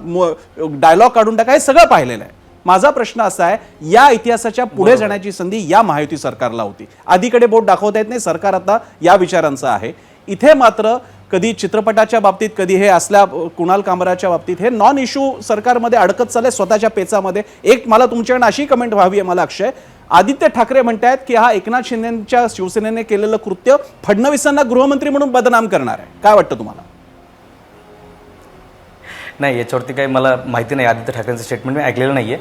डायलॉग काढून टाका, हे सगळं पाहिलेलं आहे. माझा प्रश्न असा आहे, या इतिहासाच्या पुढे जाण्याची संधी या महायुती सरकारला होती. आधीकडे बोट दाखवता येत नाही, सरकार आता या विचारांचं आहे. इथे मात्र कधी चित्रपटाच्या बाबतीत, कधी हे असल्या कुणाल कामराच्या बाबतीत हे नॉन इश्यू सरकारमध्ये अडकत चालले स्वतःच्या पेचामध्ये. एक मला तुमच्याकडे अशी कमेंट व्हावी आहे मला, अक्षय, आदित्य ठाकरे म्हणतायत की हा एकनाथ शिंदेच्या शिवसेनेने केलेलं कृत्य फडणवीसांना गृहमंत्री म्हणून बदनाम करणार आहे. काय वाटतं तुम्हाला? नाही, याच्यावरती काही मला माहिती नाही. आदित्य ठाकरेंचं स्टेटमेंट मी ऐकलेलं नाहीये.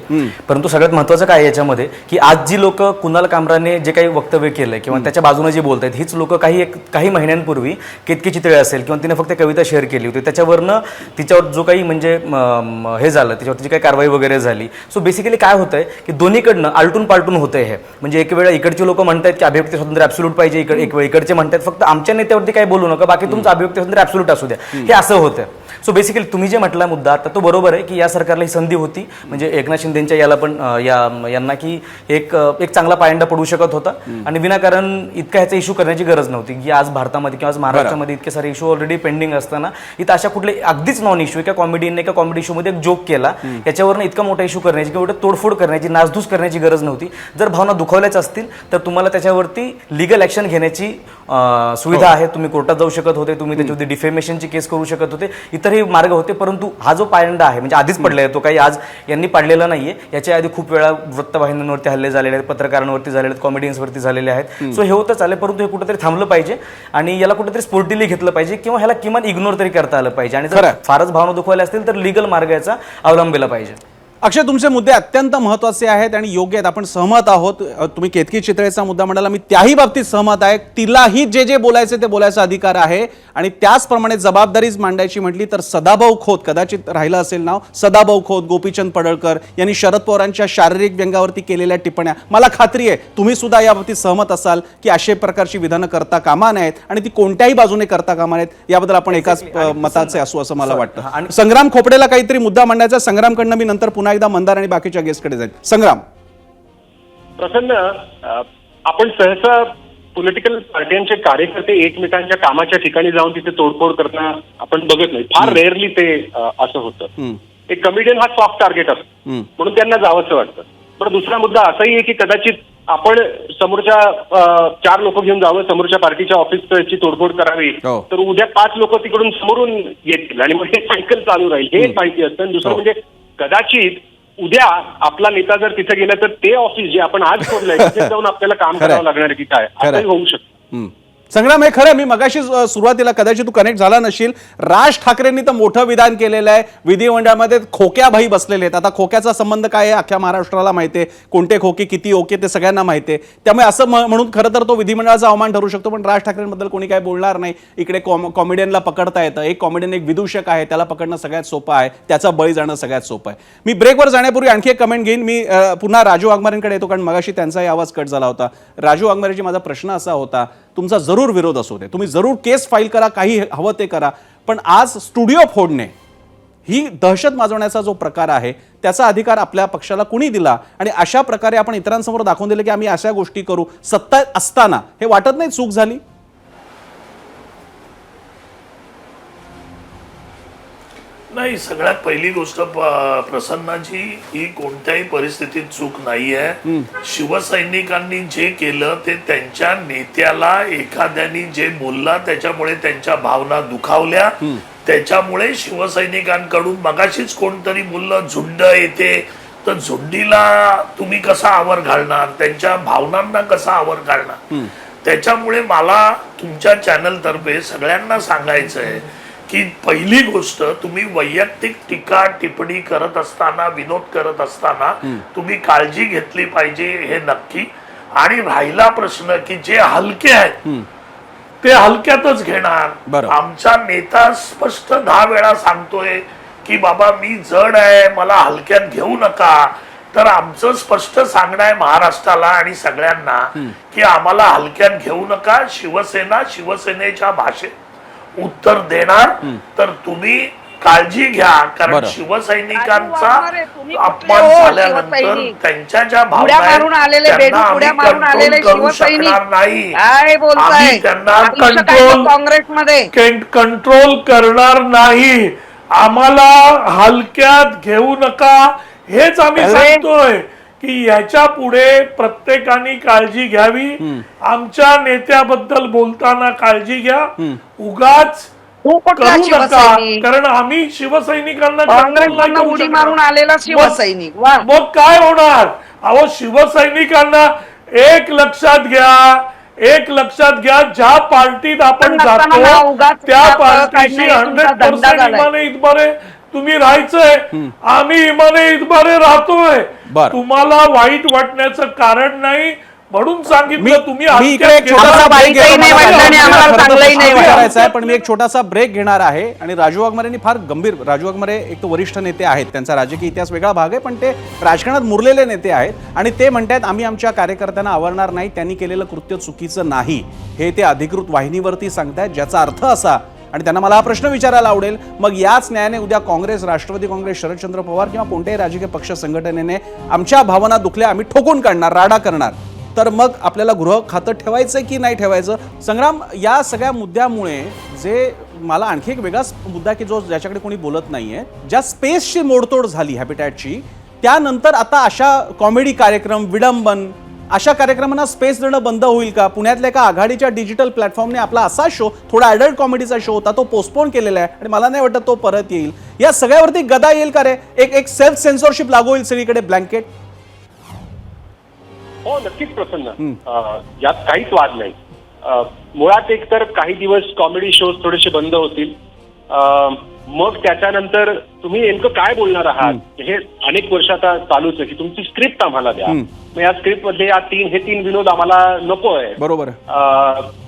परंतु सगळ्यात महत्त्वाचं काय याच्यामध्ये की आज जी लोक कुणाल कामराने जे काही वक्तव्य केलंय किंवा त्याच्या बाजूने जे बोलत आहेत, हीच लोक काही महिन्यांपूर्वी केतकी चितळे असेल किंवा तिने फक्त कविता शेअर केली होती, त्याच्यावरनं तिच्यावर जो काही म्हणजे हे झालं, त्याच्यावरती जी काही कारवाई वगैरे झाली. सो बेसिकली काय होतंय की दोन्हीकडनं आलटून पालटून होतंय हे. म्हणजे एक वेळा इकडचे लोक म्हणतात की अभिव्यक्ती स्वातंत्र्य ॲब्सोल्यूट पाहिजे, इकडचे म्हणतात फक्त आमच्या नेत्यावरती काही बोलू नका, बाकी तुमचं अभिव्यक्ती स्वातंत्र्य ॲब्सोल्यूट असू द्या, हे असं होतं. सो बेसिकली तुम्ही जे म्हटलं मुद्दा आता तो बरोबर आहे की या सरकारला ही संधी होती, म्हणजे एकनाथ शिंदेच्या याला पण यांना की एक चांगला पायंडा पडू शकत होता आणि विनाकारण इतका ह्याचा इश्यू करण्याची गरज नव्हती की आज भारतामध्ये किंवा आज महाराष्ट्रामध्ये इतके सारे इश्यू ऑलरेडी पेंडिंग असताना इथं अशा कुठले अगदीच नॉन इश्यू एका कॉमेडी इश्यू मध्ये एक जोक केला, याच्यावरनं इतका मोठा इश्यू करण्याची किंवा तोडफोड करण्याची, नासधूस करण्याची गरज नव्हती. जर भावना दुखावल्याच असतील तर तुम्हाला त्याच्यावरती लिगल ऍक्शन घेण्याची सुविधा आहे. तुम्ही कोर्टात जाऊ शकत होते, तुम्ही त्याच्यावरती डिफेमेशनची केस करू शकत होते, इतरही मार्ग होते. परंतु हा जो पायंडा आहे म्हणजे आधीच पडलाय, तो काही आज यांनी पाडलेला नाहीये. याच्या आधी खूप वेळा वृत्तवाहिन्यांवरती हल्ले झालेले आहेत, पत्रकारांवरती झालेले आहेत, कॉमेडियन्सवरती झालेले आहेत. सो हे होतं चालेल, परंतु हे कुठेतरी थांबलं पाहिजे आणि याला कुठेतरी स्पोर्टिली घेतलं पाहिजे किंवा ह्याला किमान इग्नोर तरी करता आलं पाहिजे. आणि जर फारच भावना दुखवल्या असतील तर लिगल मार्ग याचा अवलंबिला पाहिजे. अक्षय, तुमचे मुद्दे अत्यंत महत्त्वाचे आहेत आणि योग्य आहेत. आपण सहमत आहोत. तुम्ही केतकी चितळेचा मुद्दा म्हणाला, मी त्याही बाबतीत सहमत आहे. तिलाही जे जे बोलायचे ते बोलायचा अधिकार आहे आणि त्याचप्रमाणे जबाबदारीच मांडायची म्हटली तर सदाभाऊ खोत, कदाचित राहिलं असेल नाव, सदाभाऊ खोत, गोपीचंद पडळकर यांनी शरद पवारांच्या शारीरिक व्यंगावरती केलेल्या टिप्पण्या, मला खात्री आहे तुम्ही सुद्धा याबाबतीत सहमत असाल की अशा प्रकारची विधानं करता कामा नयेत आणि ती कोणत्याही बाजूने करता कामा नयेत. याबद्दल आपण एकाच मताचे असू असं मला वाटतं. आणि संग्राम खोपडेला काहीतरी मुद्दा मांडायचा. संग्रामकडनं मी नंतर पुन्हा एकदा मंदार आणि बाकीच्या गेस्टकडे जाईल. संग्राम. प्रसन्न, आपण सहसा पॉलिटिकल पार्ट्यांचे कार्यकर्ते एकमेकांच्या कामाच्या ठिकाणी जाऊन तिथे तोडफोड करणं आपण बघत नाही. फार रेअरली ते असं होतं. एक कमेडियन हा सॉफ्ट टार्गेट असतो म्हणून त्यांना जावंसं वाटतं. पण दुसरा मुद्दा असाही आहे की कदाचित आपण समोरच्या 4 लोक घेऊन जावं, समोरच्या पार्टीच्या ऑफिसची तोडफोड करावी, तर उद्या 5 लोक तिकडून समोरून येतील आणि मग हे सायकल चालू राहील, हे माहिती असतं. आणि दुसरं म्हणजे कदाचित उद्या आपला नेता जर तिथे गेला तर ते ऑफिस जे आपण आज सोडलंय तिथे जाऊन आपल्याला काम करावं लागणार की काय, असंही होऊ शकतं. संग्राम, हे खरं, मी मगाशी सुरुवातीला कदाचित तू कनेक्ट झाला नशील, राज ठाकरेंनी तर मोठं विधान केलेलं आहे. विधिमंडळामध्ये खोक्याभाई बसलेले आहेत. आता खोक्याचा संबंध काय आहे अख्ख्या महाराष्ट्राला माहिती आहे, कोणते खोके किती ओके ते सगळ्यांना माहिती आहे. त्यामुळे असं म्हणून खरं तर तो विधिमंडळाचा अवमान ठरू शकतो. पण राज ठाकरेंबद्दल कोणी काय बोलणार नाही. इकडे कॉमेडियनला पकडता येतं. एक कॉमेडियन एक विदूषक आहे, त्याला पकडणं सगळ्यात सोपं आहे, त्याचा बळी जाणं सगळ्यात सोपं आहे. मी ब्रेकवर जाण्यापूर्वी आणखी एक कमेंट घेईन. मी पुन्हा राजू वाघमारेंकडे येतो कारण मगाशी त्यांचाही आवाज कट झाला होता. राजू वाघमारेजी, माझा प्रश्न असा होता, तुमचा जरूर विरोध असू दे, तुम्ही जरूर केस फाईल करा, काही हवं ते करा, पण आज स्टुडिओ फोडणे ही दहशत माजवण्याचा जो प्रकार आहे त्याचा अधिकार आपल्या पक्षाला कुणी दिला आणि अशा प्रकारे आपण इतरांसमोर दाखवून दिलं की आम्ही अशा गोष्टी करू सत्ता असताना, हे वाटत नाही चूक झाली? नाही, सगळ्यात पहिली गोष्ट प्रसन्नाची, ही कोणत्याही परिस्थितीत चूक नाहीये. शिवसैनिकांनी जे केलं ते त्यांच्या नेत्याला एखाद्याने जे बोलला त्याच्यामुळे त्यांच्या भावना दुखावल्या. त्याच्यामुळे शिवसैनिकांकडून मगाशीच कोणतरी बोललं झुंड येते, तर झुंडीला तुम्ही कसा आवर घालणार, त्यांच्या भावनांना कसा आवर घालणार. त्याच्यामुळे मला तुमच्या चॅनल तर्फे सगळ्यांना सांगायचंय की पहिली गोष्ट, तुम्ही वैयक्तिक टीका टिप्पणी करत असताना, विनोद करत असताना तुम्ही काळजी घेतली पाहिजे, हे नक्की. आणि राहिला प्रश्न की जे हलके आहेत ते हलक्यातच घेणार. आमचा नेता स्पष्ट 10 वेळा सांगतोय की बाबा मी जड आहे, मला हलक्यात घेऊ नका. तर आमचं स्पष्ट सांगणं आहे महाराष्ट्राला आणि सगळ्यांना की आम्हाला हलक्यात घेऊ नका. शिवसेना शिवसेनेच्या भाषेत उत्तर देणार, तर तुम्ही काळजी घ्या. कारण शिवसैनिकांचा अपमान झाल्यानंतर त्यांच्या ज्या भावना करू शकणार नाही, आम्ही त्यांना कंट्रोल करणार नाही. आम्हाला हलक्यात घेऊ नका हेच आम्ही सांगतोय की याच्या पुढे प्रत्येकाने काळजी घ्यावी. आमच्या नेत्याबद्दल बोलताना काळजी घ्या, उगाच करू नका, कारण आम्ही शिवसैनिकांना उडी मारून आलेला शिवसैनिक. मग काय होणार? अहो, शिवसैनिकांना एक लक्षात घ्या, ज्या पार्टीत आपण जातो त्या पार्टीशी 100% इतबारे तुम्ही राहायचंय. आम्ही इमाने इतबारे राहतोय. तुम्हाला वाईट वाटण्याचं कारण नाही म्हणून सांगितलं. तुम्ही पण मी एक छोटासा ब्रेक घेणार आहे आणि राजू वाघमारेंनी फार गंभीर, राजू वाघमारे एक तर वरिष्ठ नेते आहेत, त्यांचा राजकीय इतिहास वेगळा भाग आहे, पण ते राजकारणात मुरलेले नेते आहेत आणि ते म्हणतात आम्ही आमच्या कार्यकर्त्यांना आवरणार नाही, त्यांनी केलेलं कृत्य चुकीचं नाही, हे ते अधिकृत वाहिनीवरती सांगतायत. ज्याचा अर्थ असा, आणि त्यांना मला हा प्रश्न विचारायला आवडेल, मग याच न्यायाने उद्या काँग्रेस, राष्ट्रवादी काँग्रेस, शरदचंद्र पवार किंवा कोणत्याही राजकीय पक्ष संघटनेने आमच्या भावना दुखल्या आम्ही ठोकून काढणार, राडा करणार, तर मग आपल्याला गृह खातं ठेवायचं की नाही ठेवायचं? संग्राम, या सगळ्या मुद्द्यामुळे जे मला आणखी एक वेगळाच मुद्दा की जो ज्याच्याकडे कोणी बोलत नाहीये, ज्या स्पेसची मोडतोड झाली हॅबिटॅटची, त्यानंतर आता अशा कॉमेडी कार्यक्रम, विडंबन अशा कार्यक्रमांना स्पेस देणं बंद होईल का? पुण्यातल्या एका आघाडीच्या डिजिटल प्लॅटफॉर्मने आपला असा शो, थोडा ॲडल्ट कॉमेडीचा शो होता, तो पोस्टपोन केलेला आहे आणि मला नाही वाटत तो परत येईल. या सगळ्यावरती गदा येईल का रे? एक सेल्फ सेन्सॉरशिप लागू होईल सगळीकडे, ब्लँकेट? हो, नक्कीच प्रसन्न, यात काहीच वाद नाही. मुळात एक तर काही दिवस कॉमेडी शोज थोडेसे बंद होतील, मग त्याच्यानंतर तुम्ही नेमकं काय बोलणार आहात हे अनेक वर्ष आता चालूच आहे की तुमची स्क्रिप्ट आम्हाला द्या. मग या स्क्रिप्ट मध्ये हे तीन विनोद आम्हाला नको आहे, बरोबर,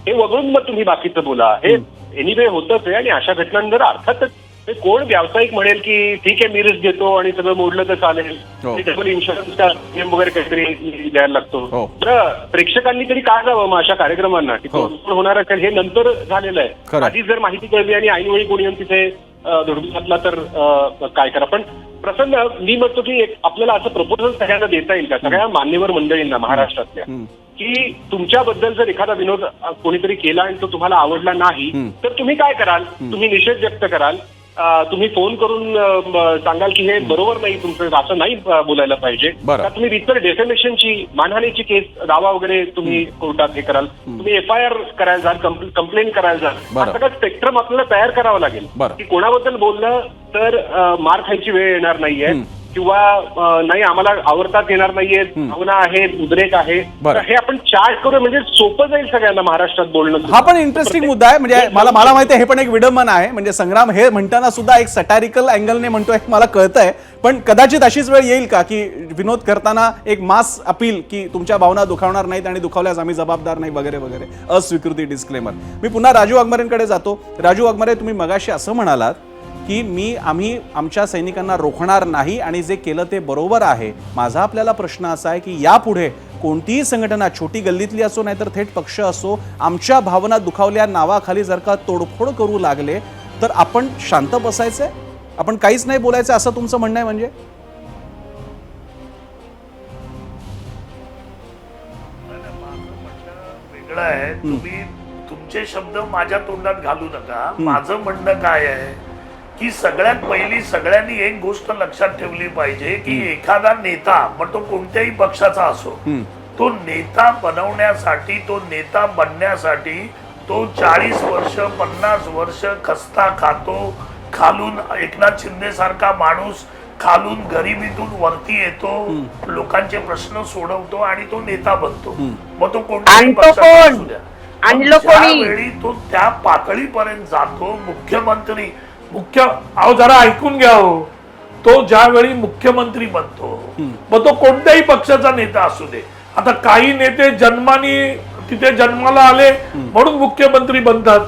हे वगळून मग तुम्ही बाकीचं बोला. हे एनिवे होतच आहे. आणि अशा घटनांवर अर्थातच कोण व्यावसायिक म्हणेल की ठीक आहे मी रिस्क घेतो आणि सगळं मोडलं तर चालेल, डबल इन्शुरन्सचा नियम वगैरे काहीतरी द्यायला लागतो. तर प्रेक्षकांनी तरी का जावं मग अशा कार्यक्रमांना की होणार असेल हे नंतर झालेलं आहे. आधी जर माहिती कळली आणि ऐनवेळी कोणी येऊन तिथे धुडून घातला तर काय करा. पण प्रसन्न, मी म्हणतो की आपल्याला असं प्रपोजल सगळ्यांना देता येईल का, सगळ्या मान्यवर मंडळींना महाराष्ट्रातल्या, की तुमच्याबद्दल जर एखादा विनोद कोणीतरी केला आणि तो तुम्हाला आवडला नाही तर तुम्ही काय कराल? तुम्ही निषेध व्यक्त कराल, तुम्ही फोन करून सांगाल की हे बरोबर नाही, तुमचं असं नाही बोलायला पाहिजे, का तुम्ही इतर डेफेमेशनची, मानहानीची केस, दावा वगैरे तुम्ही कोर्टात हे कराल, तुम्ही FIR करायला जाल, कंप्लेंट करायला जाल. हा सगळं स्पेक्ट्रम आपल्याला तयार करावं लागेल की कोणाबद्दल बोललं तर मार खायची वेळ येणार नाहीये किंवा नाही आम्हाला आवडतात येणार नाहीये, भावना आहेत, उद्रेक आहे, हे आपण चार्ट करू म्हणजे सोपं जाईल सगळ्यांना महाराष्ट्रात बोलणं. हा पण इंटरेस्टिंग मुद्दा आहे. म्हणजे मला माहिती आहे हे पण एक विडंबन आहे. म्हणजे संग्राम हे म्हणताना सुद्धा एक सटारिकल अँगलने म्हणतोय मला कळतंय, पण कदाचित अशीच वेळ येईल का की विनोद करताना एक मास अपील की तुमच्या भावना दुखावणार नाहीत आणि दुखावल्यास आम्ही जबाबदार नाही वगैरे वगैरे, अस्वीकृती, डिस्क्लेमर. मी पुन्हा राजू वाघमारेंकडे जातो. राजू वाघमारे, तुम्ही मगाशी असं म्हणालात की आम्ही आमच्या सैनिकांना रोखणार नाही आणि जे केलं ते बरोबर आहे. माझा आपल्याला प्रश्न असा आहे की यापुढे कोणतीही संघटना, छोटी गल्लीतली असो नाहीतर थेट पक्ष असो, आमच्या भावना दुखावल्या नावाखाली जर का तोडफोड करू लागले तर आपण शांत बसायचंय, आपण काहीच नाही बोलायचं, असं तुमचं म्हणणं आहे? म्हणजे वेगळं आहे. तुम्ही तुमचे शब्द माझ्या तोंडात घालू नका. माझं म्हणणं काय आहे की सगळ्यात पहिली सगळ्यांनी एक गोष्ट लक्षात ठेवली पाहिजे की एखादा नेता, मग तो कोणत्याही पक्षाचा असो, तो नेता बनवण्यासाठी, तो नेता बनण्यासाठी तो 40 वर्ष 50 वर्ष खस्ता खातो. खालून एकनाथ शिंदे सारखा माणूस खालून गरिबीतून वरती येतो, लोकांचे प्रश्न सोडवतो आणि तो नेता बनतो. मग तो कोणत्याही पक्षाचा असू द्या, ज्यावेळी तो त्या पातळीपर्यंत जातो, मुख्यमंत्री जरा ऐकून घ्या हो, तो ज्यावेळी मुख्यमंत्री बनतो, मग तो कोणत्याही पक्षाचा नेता असू दे. आता काही नेते जन्मानी तिथे जन्माला आले म्हणून मुख्यमंत्री बनतात.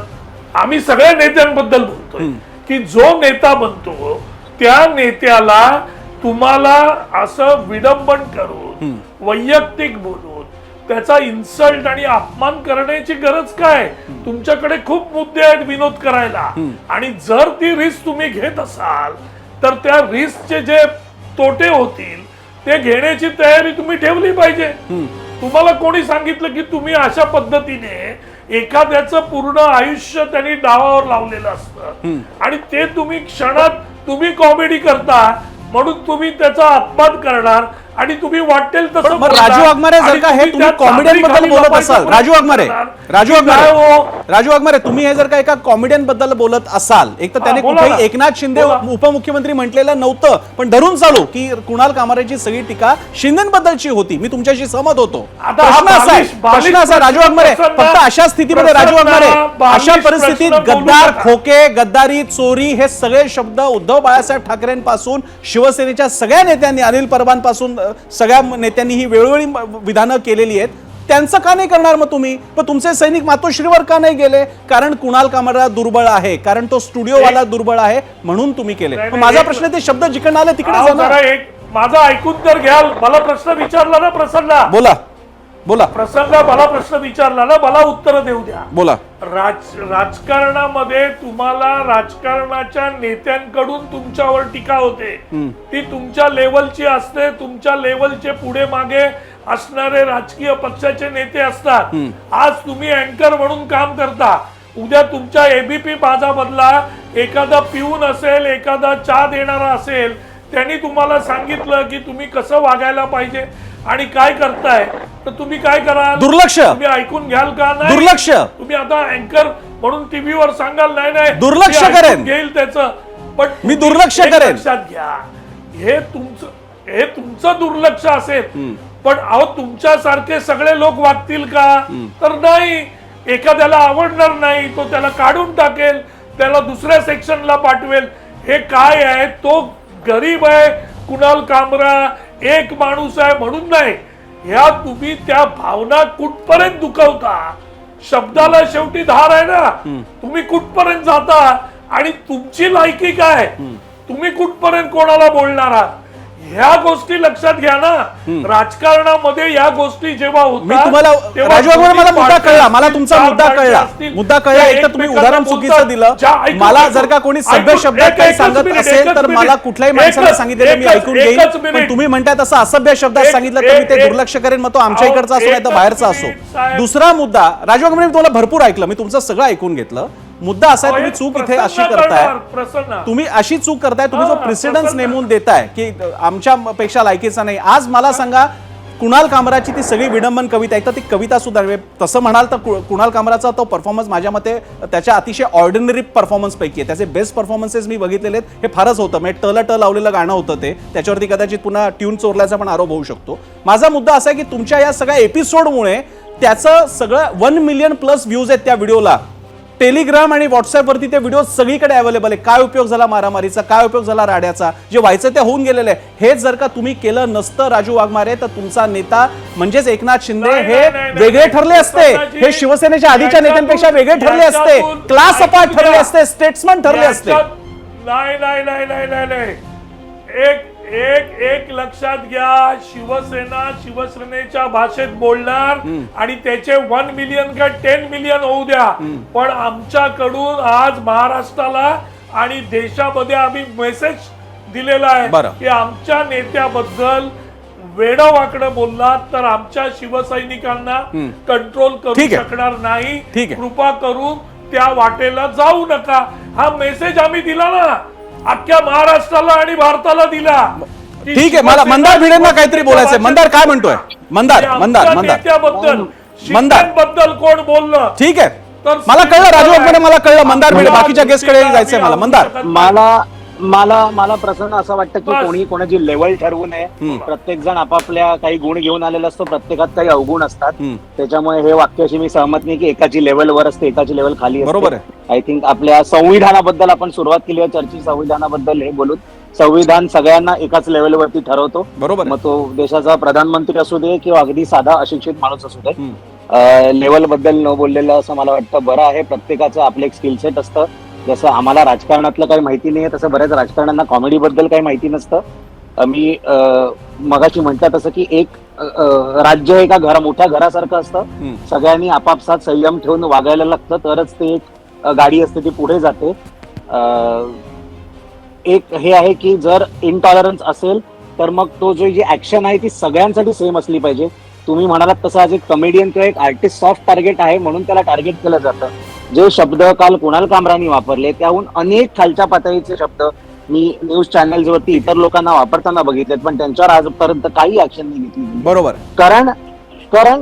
आम्ही सगळ्या नेत्यांबद्दल बोलतोय की जो नेता बनतो त्या नेत्याला तुम्हाला असं विडंबन करून, वैयक्तिक बोलून त्याचा इन्सल्ट आणि अपमान करण्याची गरज काय? तुमच्याकडे खूप मुद्दे आहेत विनोद करायला, आणि जर ती रिस्क तुम्ही घेत असाल तर त्या रिस्कचे जे तोटे होतील ते घेण्याची तयारी तुम्ही ठेवली पाहिजे. तुम्हाला कोणी सांगितलं की तुम्ही अशा पद्धतीने एखाद्याचं पूर्ण आयुष्य त्यांनी डावावर लावलेलं असतं आणि ते तुम्ही क्षणात तुम्ही कॉमेडी करता म्हणून तुम्ही त्याचा अपमान करणार आणि तुम्ही वाटेल तसं. राजू वाघमारे, जर का हे तुम्ही कॉमेडियन बद्दल बोलत असाल, राजू वाघमारे तुम्ही हे जर का एका कॉमेडियन बद्दल बोलत असाल, एक तर त्याने कुठेही एकनाथ शिंदे उपमुख्यमंत्री म्हटलेलं नव्हतं, पण धरून चालू की कुणाल कामारेची सगळी टीका शिंदेबद्दलची होती. मी तुमच्याशी सहमत होतो. प्रश्न असा राजू वाघमारे, फक्त अशा स्थितीमध्ये राजू वाघमारे, अशा परिस्थितीत गद्दार, खोके, गद्दारी, चोरी हे सगळे शब्द उद्धव बाळासाहेब ठाकरेंपासून शिवसेनेच्या सगळ्या नेत्यांनी, अनिल परबांपासून सगळ्या नेत्यांनी ही वेळोवेळी विधानं केलेली आहेत. त्यांचं का नाही करणार मग तुम्ही? पण तुमचे सैनिक मातोश्रीवर का नाही गेले? कारण कुणाल कामरा दुर्बळ आहे, कारण तो स्टुडिओवाला दुर्बळ आहे म्हणून तुम्ही केले. माझा प्रश्न ते शब्द जिकडे आले तिकडे माझा ऐकून तर घ्याल. मला प्रश्न विचारला ना प्रसन्न, बोला. बोला प्रसंगा मला प्रश्न विचारला ना, मला उत्तर देऊ द्या. बोला. राजकारणामध्ये तुम्हाला राजकारणाच्या नेत्यांकडून तुमच्यावर टीका होते, ती तुमच्या लेवलची असते. तुमच्या लेवलचे पुढे मागे असणारे राजकीय पक्षाचे नेते असतात. आज तुम्ही अँकर म्हणून काम करता, उद्या तुमच्या एबीपी माझामधला एखादा पिऊन असेल, एखादा चहा देणारा असेल, त्यांनी तुम्हाला सांगितलं की तुम्ही कसं वागायला पाहिजे आणि काय करताय, तर तुम्ही काय कराल? दुर्लक्ष. तुम्ही ऐकून घ्याल का? नाही. दुर्लक्ष. तुम्ही आता अँकर म्हणून टीव्हीवर सांगाल नाही नाही दुर्लक्ष करेन. घेईल त्याचं, पण मी दुर्लक्ष करेन. लक्षात घ्या, हे तुमचं दुर्लक्ष असेल, पण अहो तुमच्यासारखे सगळे लोक वागतील का? तर नाही. एखाद्याला आवडणार नाही, तो त्याला काढून टाकेल, त्याला दुसऱ्या सेक्शनला पाठवेल. हे काय आहे? तो गरीब आहे कुणाल कामरा, एक माणूस आहे म्हणून नाही. ह्या तुम्ही त्या भावना कुठपर्यंत दुखवता? शब्दाला शेवटी धार आहे ना. तुम्ही कुठपर्यंत जाता आणि तुमची लायकी काय? तुम्ही कुठपर्यंत कोणाला बोलणार आहात? ह्या गोष्टी लक्षात घ्या ना. राजकारणामध्ये या गोष्टी जेव्हा मी तुम्हाला राजू वाघमारे, मला मुद्दा कळला, मला तुमचा मुद्दा कळला. एक तर तुम्ही उदाहरण चुकीचं दिलं. मला जर का कोणी सभ्य शब्दात काही सांगत असेल तर मला कुठल्याही माणसाला सांगितलेलं मी ऐकून घेईन. पण तुम्ही म्हणताय तसं असभ्य शब्दात सांगितलं तर मी ते दुर्लक्ष करेन, मग तो आमच्या इकडचा असो नाही तर बाहेरचा असो. दुसरा मुद्दा, राजू वाघमारे, मी तुम्हाला भरपूर ऐकलं, मी तुमचं सगळं ऐकून घेतलं. मुद्दा असा आहे, तुम्ही चूक इथे अशी करताय, तुम्ही अशी चूक करताय, तुम्ही जो प्रेसिडेंस नेमून देताय की आमच्या पेक्षा लायकीचा नाही. आज मला सांगा, कुणाल कामराची ती सगळी विडंबन कविता आहे, तर ती कविता सुद्धा तसं म्हणाल तर कुणाल कामराचा तो परफॉर्मन्स माझ्या मते त्याच्या अतिशय ऑर्डिनरी परफॉर्मन्स पैकी आहे. त्याचे बेस्ट परफॉर्मन्सेस मी बघितलेले आहेत. हे फारच होतं, म्हणजे ट लावलेलं गाणं होतं ते, त्याच्यावरती कदाचित पुन्हा ट्यून चोरल्याचा पण आरोप होऊ शकतो. माझा मुद्दा असा आहे की तुमच्या या सगळ्या एपिसोडमुळे त्याचं सगळं 1 मिलियन प्लस व्ह्यूज आहेत त्या व्हिडिओला. टेलिग्राम आणि व्हॉट्सअपवरती ते व्हिडिओ सगळीकडे अवेलेबल आहे. काय उपयोग झाला मारामारीचा, काय उपयोग झाला राड्याचा, जे व्हायचं ते होऊन गेलेलं आहे. हेच जर का तुम्ही केलं नसतं राजू वाघमारे, तर तुमचा नेता म्हणजेच एकनाथ शिंदे हे वेगळे ठरले असते. हे शिवसेनेच्या आधीच्या नेत्यांपेक्षा वेगळे ठरले असते, क्लास अपार्ट ठरले असते, स्टेट्समन ठरले असते. नाही नाही नाही नाही नाही नाही, एक लक्षात घ्या, शिवसेना शिवसेनेच्या भाषेत बोलणार आणि त्याचे 1 मिलियन का 10 मिलियन होऊ द्या, पण आमच्याकडून आज महाराष्ट्राला आणि देशामध्ये आम्ही मेसेज दिलेला आहे की आमच्या नेत्याबद्दल वेडं वाकडं बोललात तर आमच्या शिवसैनिकांना कंट्रोल करू शकणार नाही. कृपा करून त्या वाटेला जाऊ नका. हा मेसेज आम्ही दिला ना, अख्ख्या महाराष्ट्राला आणि भारताला दिला. ठीक आहे, मला मंदार भिडेंना काहीतरी बोलायचंय. मंदार काय म्हणतोय? मंदार कोण बोललं? ठीक आहे, मला कळलं राजू वाघमारे, मला कळलं. मंदार भिडे, बाकीच्या गेस्टकडे जायचंय मला. मंदार, मला प्रसन्न असं वाटतं की कोणी कोणाची लेवल ठरवू नये. प्रत्येक जण आपापल्या काही गुण घेऊन आलेला असतो, प्रत्येकात काही अवगुण असतात. त्याच्यामुळे हे वाक्याशी मी सहमत नाही की एकाची लेवल वर असते एकाची लेवल खाली असते. बरोबर आहे. आय थिंक आपल्या संविधानाबद्दल आपण सुरुवात केली आहे चर्चेची, संविधानाबद्दल हे बोलून. संविधान सगळ्यांना एकाच लेवलवरती ठरवतो. बरोबर. मग तो देशाचा प्रधानमंत्री असू दे किंवा अगदी साधा अशिक्षित माणूस असू दे, लेवल बद्दल न बोललेलं असं मला वाटतं बरं आहे. प्रत्येकाचं आपलं एक स्किल सेट असतं. जसं आम्हाला राजकारणातलं काही माहिती नाहीये तसं बऱ्याच राजकारण्यांना कॉमेडी बद्दल काही माहिती नसतं. मी मगाशी म्हटलं तसं की एक राज्य एका मोठ्या घरासारखं असतं. सगळ्यांनी आपापसात संयम ठेवून वागायला लागतं, तरच ते एक गाडी असते ती पुढे जाते. एक हे आहे की जर इनटॉलरन्स असेल तर मग तो जो जी ऍक्शन आहे ती सगळ्यांसाठी सेम असली पाहिजे. तुम्ही म्हणालात तसं आज एक कमेडियन किंवा एक आर्टिस्ट सॉफ्ट टार्गेट आहे म्हणून त्याला टार्गेट केलं जातं. जे शब्द काल कुणाल कामरानी वापरले त्याहून अनेक खालच्या पातळीचे शब्द मी न्यूज चॅनल्सवरती इतर लोकांना वापरताना बघितलेत, पण त्यांच्यावर आजपर्यंत काही ऍक्शन नाही घेतली. बरोबर. कारण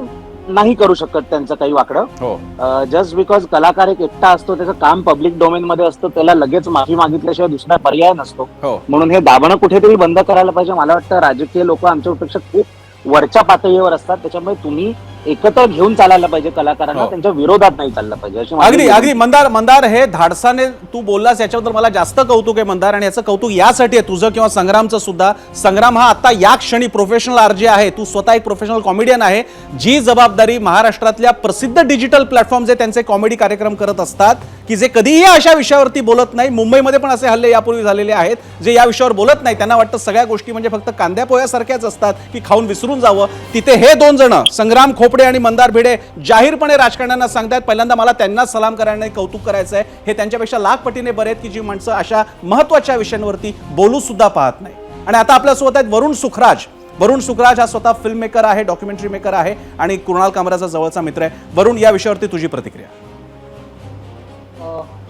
नाही करू शकत त्यांचं काही वाकडं. जस्ट बिकॉज कलाकार एक एकटा असतो, त्याचं काम पब्लिक डोमेन मध्ये असतं, त्याला लगेच माफी मागितल्याशिवाय दुसरा पर्याय नसतो. म्हणून हे दाबणं कुठेतरी बंद करायला पाहिजे. मला वाटतं राजकीय लोक आमच्यापेक्षा खूप वरच्या पातळीवर असतात, त्याच्यामुळे तुम्ही एकत्र घेऊन चालायला पाहिजे कलाकारांना, त्यांच्या विरोधात नाही चाललं पाहिजे. अगदी मंदार, हे धाडसाने तू बोललास याच्याबद्दल मला जास्त कौतुक आहे मंदार. आणि याचं कौतुक यासाठी आहे तुझं किंवा संग्रामचं सुद्धा. संग्राम हा आता या क्षणी प्रोफेशनल आरजे आहे, तू स्वतः एक प्रोफेशनल कॉमेडियन आहे. जी जबाबदारी महाराष्ट्रातल्या प्रसिद्ध डिजिटल प्लॅटफॉर्म जे त्यांचे कॉमेडी कार्यक्रम करत असतात की जे कधीही अशा विषयावरती बोलत नाही. मुंबईमध्ये पण असे हल्ले यापूर्वी झालेले आहेत जे या विषयावर बोलत नाही. त्यांना वाटतं सगळ्या गोष्टी म्हणजे फक्त कांद्या पोह्यासारख्याच असतात की खाऊन विसरून जावं. तिथे हे दोन जण संग्राम खोपडे आणि मंदार भिडे जाहीरपणे राजकारण्यांना सांगतात पहिल्यांदा मला त्यांना सलाम करायला कौतुक करायचं आहे. हे त्यांच्यापेक्षा लाख पटीने बरे आहेत की जी माणसं अशा महत्त्वाच्या विषयांवरती बोलू सुद्धा पाहत नाही. आणि आता आपल्यासोबत आहेत वरुण सुखराज हा स्वतः फिल्म मेकर आहे, डॉक्युमेंटरी मेकर आहे आणि कुणाल कामराचा जवळचा मित्र आहे. वरुण, या विषयावरती तुझी प्रतिक्रिया?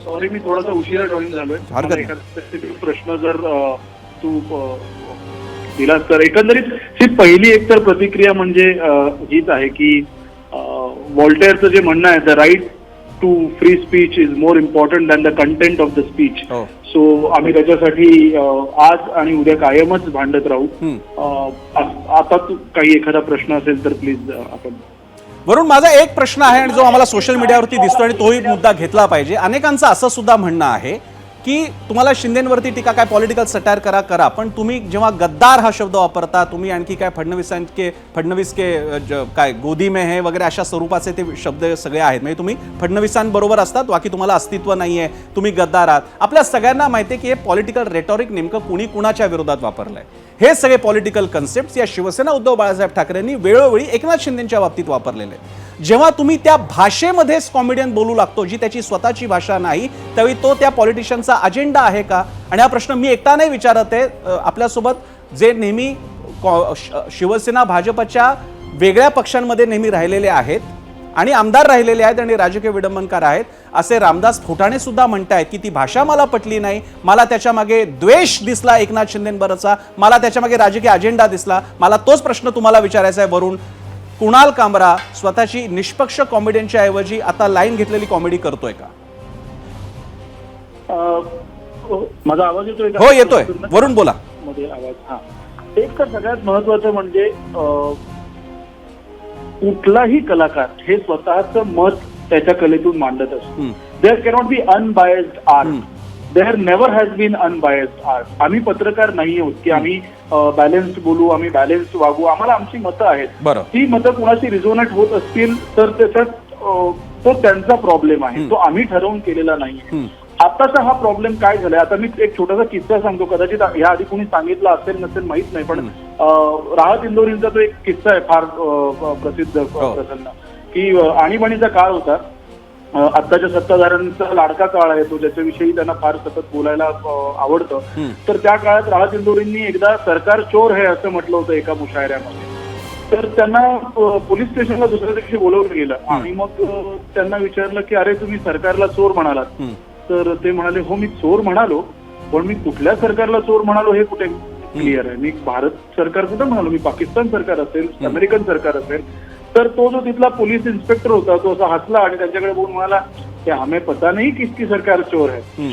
सॉरी, मी थोडासा उशिरा जॉईन झालोय. हरकत नाही. एखादा स्पेसिफिक प्रश्न जर तू दिलास तर एकंदरीत ही पहिली एक तर प्रतिक्रिया म्हणजे हीच आहे की व्हॉल्टेअरचं जे म्हणणं आहे, the right to free speech is more important than the content of the speech. So आम्ही त्याच्यासाठी आज आणि उद्या कायमच भांडत राहू. आता काही एखादा प्रश्न असेल तर प्लीज आपण. वरुण, माझा एक प्रश्न आहे आणि जो आम्हाला सोशल मीडियावरती दिसतो आणि तोही मुद्दा घेतला पाहिजे. अनेकांचं असं सुद्धा म्हणणं आहे की तुम्हाला शिंदेवरती टीका काय पॉलिटिकल सटायर करा, पण तुम्ही जेव्हा गद्दार हा शब्द वापरता, तुम्ही आणखी काय फडणवीस काय गोदी में है वगैरे अशा स्वरूपाचे ते शब्द सगळे आहेत. म्हणजे तुम्ही फडणवीसांबरोबर असतात, बाकी तुम्हाला अस्तित्व नाहीये, तुम्ही गद्दार आहात. आपल्या सगळ्यांना माहिती आहे की हे पॉलिटिकल रेटॉरिक नेमकं कुणी कुणाच्या विरोधात वापरलंय. हे सगळे पॉलिटिकल कन्सेप्ट या शिवसेना उद्धव बाळासाहेब ठाकरेंनी वेळोवेळी एकनाथ शिंदेच्या बाबतीत वापरलेले आहेत. जेव्हा तुम्ही त्या भाषेमध्येच कॉमेडियन बोलू लागतो जी त्याची स्वतःची भाषा नाही, त्यावेळी तो त्या पॉलिटिशियनचा अजेंडा आहे का? आणि हा प्रश्न मी एकटा नाही विचारत आहे. आपल्यासोबत जे नेहमी शिवसेना भाजपच्या वेगळ्या पक्षांमध्ये नेहमी राहिलेले आहेत आणि आमदार राहिलेले आहेत आणि राजकीय विडंबनकार आहेत असे रामदास फुटाणे सुद्धा म्हणतायत की ती भाषा मला पटली नाही, मला त्याच्या मागे द्वेष दिसला एकनाथ शिंदेंबरोबरचा, मला त्याच्या मागे राजकीय अजेंडा दिसला. मला तोच प्रश्न तुम्हाला विचारायचा आहे वरुण. कुणाल कामरा स्वतःची निष्पक्ष कॉमेडियनच्या ऐवजी आता लाईन घेतलेली कॉमेडी करतोय का? माझा आवाज येतोय? हो, येतोय. वरुण बोला. मध्ये आवाज. हा, एक तर सगळ्यात महत्वाचं म्हणजे कुठलाही कलाकार हे स्वतःचं मत त्याच्या कलेतून मांडत असतो. There cannot be unbiased art. There never has been unbiased art. आम्ही पत्रकार नाही आहोत की आम्ही बॅलन्स्ड बोलू, आम्ही बॅलन्स्ड वागू. आम्हाला आमची मतं आहेत. ती मतं कुणाची रिझोनेट होत असतील तर त्याच्यात तो त्यांचा प्रॉब्लेम आहे, तो आम्ही ठरवून केलेला नाहीये. आताचा हा प्रॉब्लेम काय झालाय, आता मी एक छोटासा किस्सा सांगतो. कदाचित ह्या आधी कोणी सांगितला असेल नसेल माहित नाही, पण राहत इंदोरींचा तो एक किस्सा आहे फार प्रसिद्ध प्रसन्न, की आणीबाणीचा काळ होता. आत्ताच्या सत्ताधाऱ्यांचा लाडका काळ आहे तो, ज्याच्याविषयी त्यांना फार सतत बोलायला आवडतं. तर त्या काळात राहत इंदोरींनी एकदा सरकार चोर आहे असं म्हटलं होतं एका मुशायऱ्यामध्ये. तर त्यांना पोलीस स्टेशनला दुसऱ्या दिवशी बोलवलं गेलं आणि मग त्यांना विचारलं की अरे तुम्ही सरकारला चोर म्हणालात. तर ते म्हणाले हो मी चोर म्हणालो, पण मी कुठल्या सरकारला चोर म्हणालो हे कुठे क्लिअर आहे. मी भारत सरकार कुठं म्हणालो, मी पाकिस्तान सरकार असेल, अमेरिकन सरकार असेल. तर तो जो तिथला पोलीस इन्स्पेक्टर होता तो असा हसला आणि त्यांच्याकडे बघून म्हणाला की हमें पता नाही किसकी सरकार चोर आहे.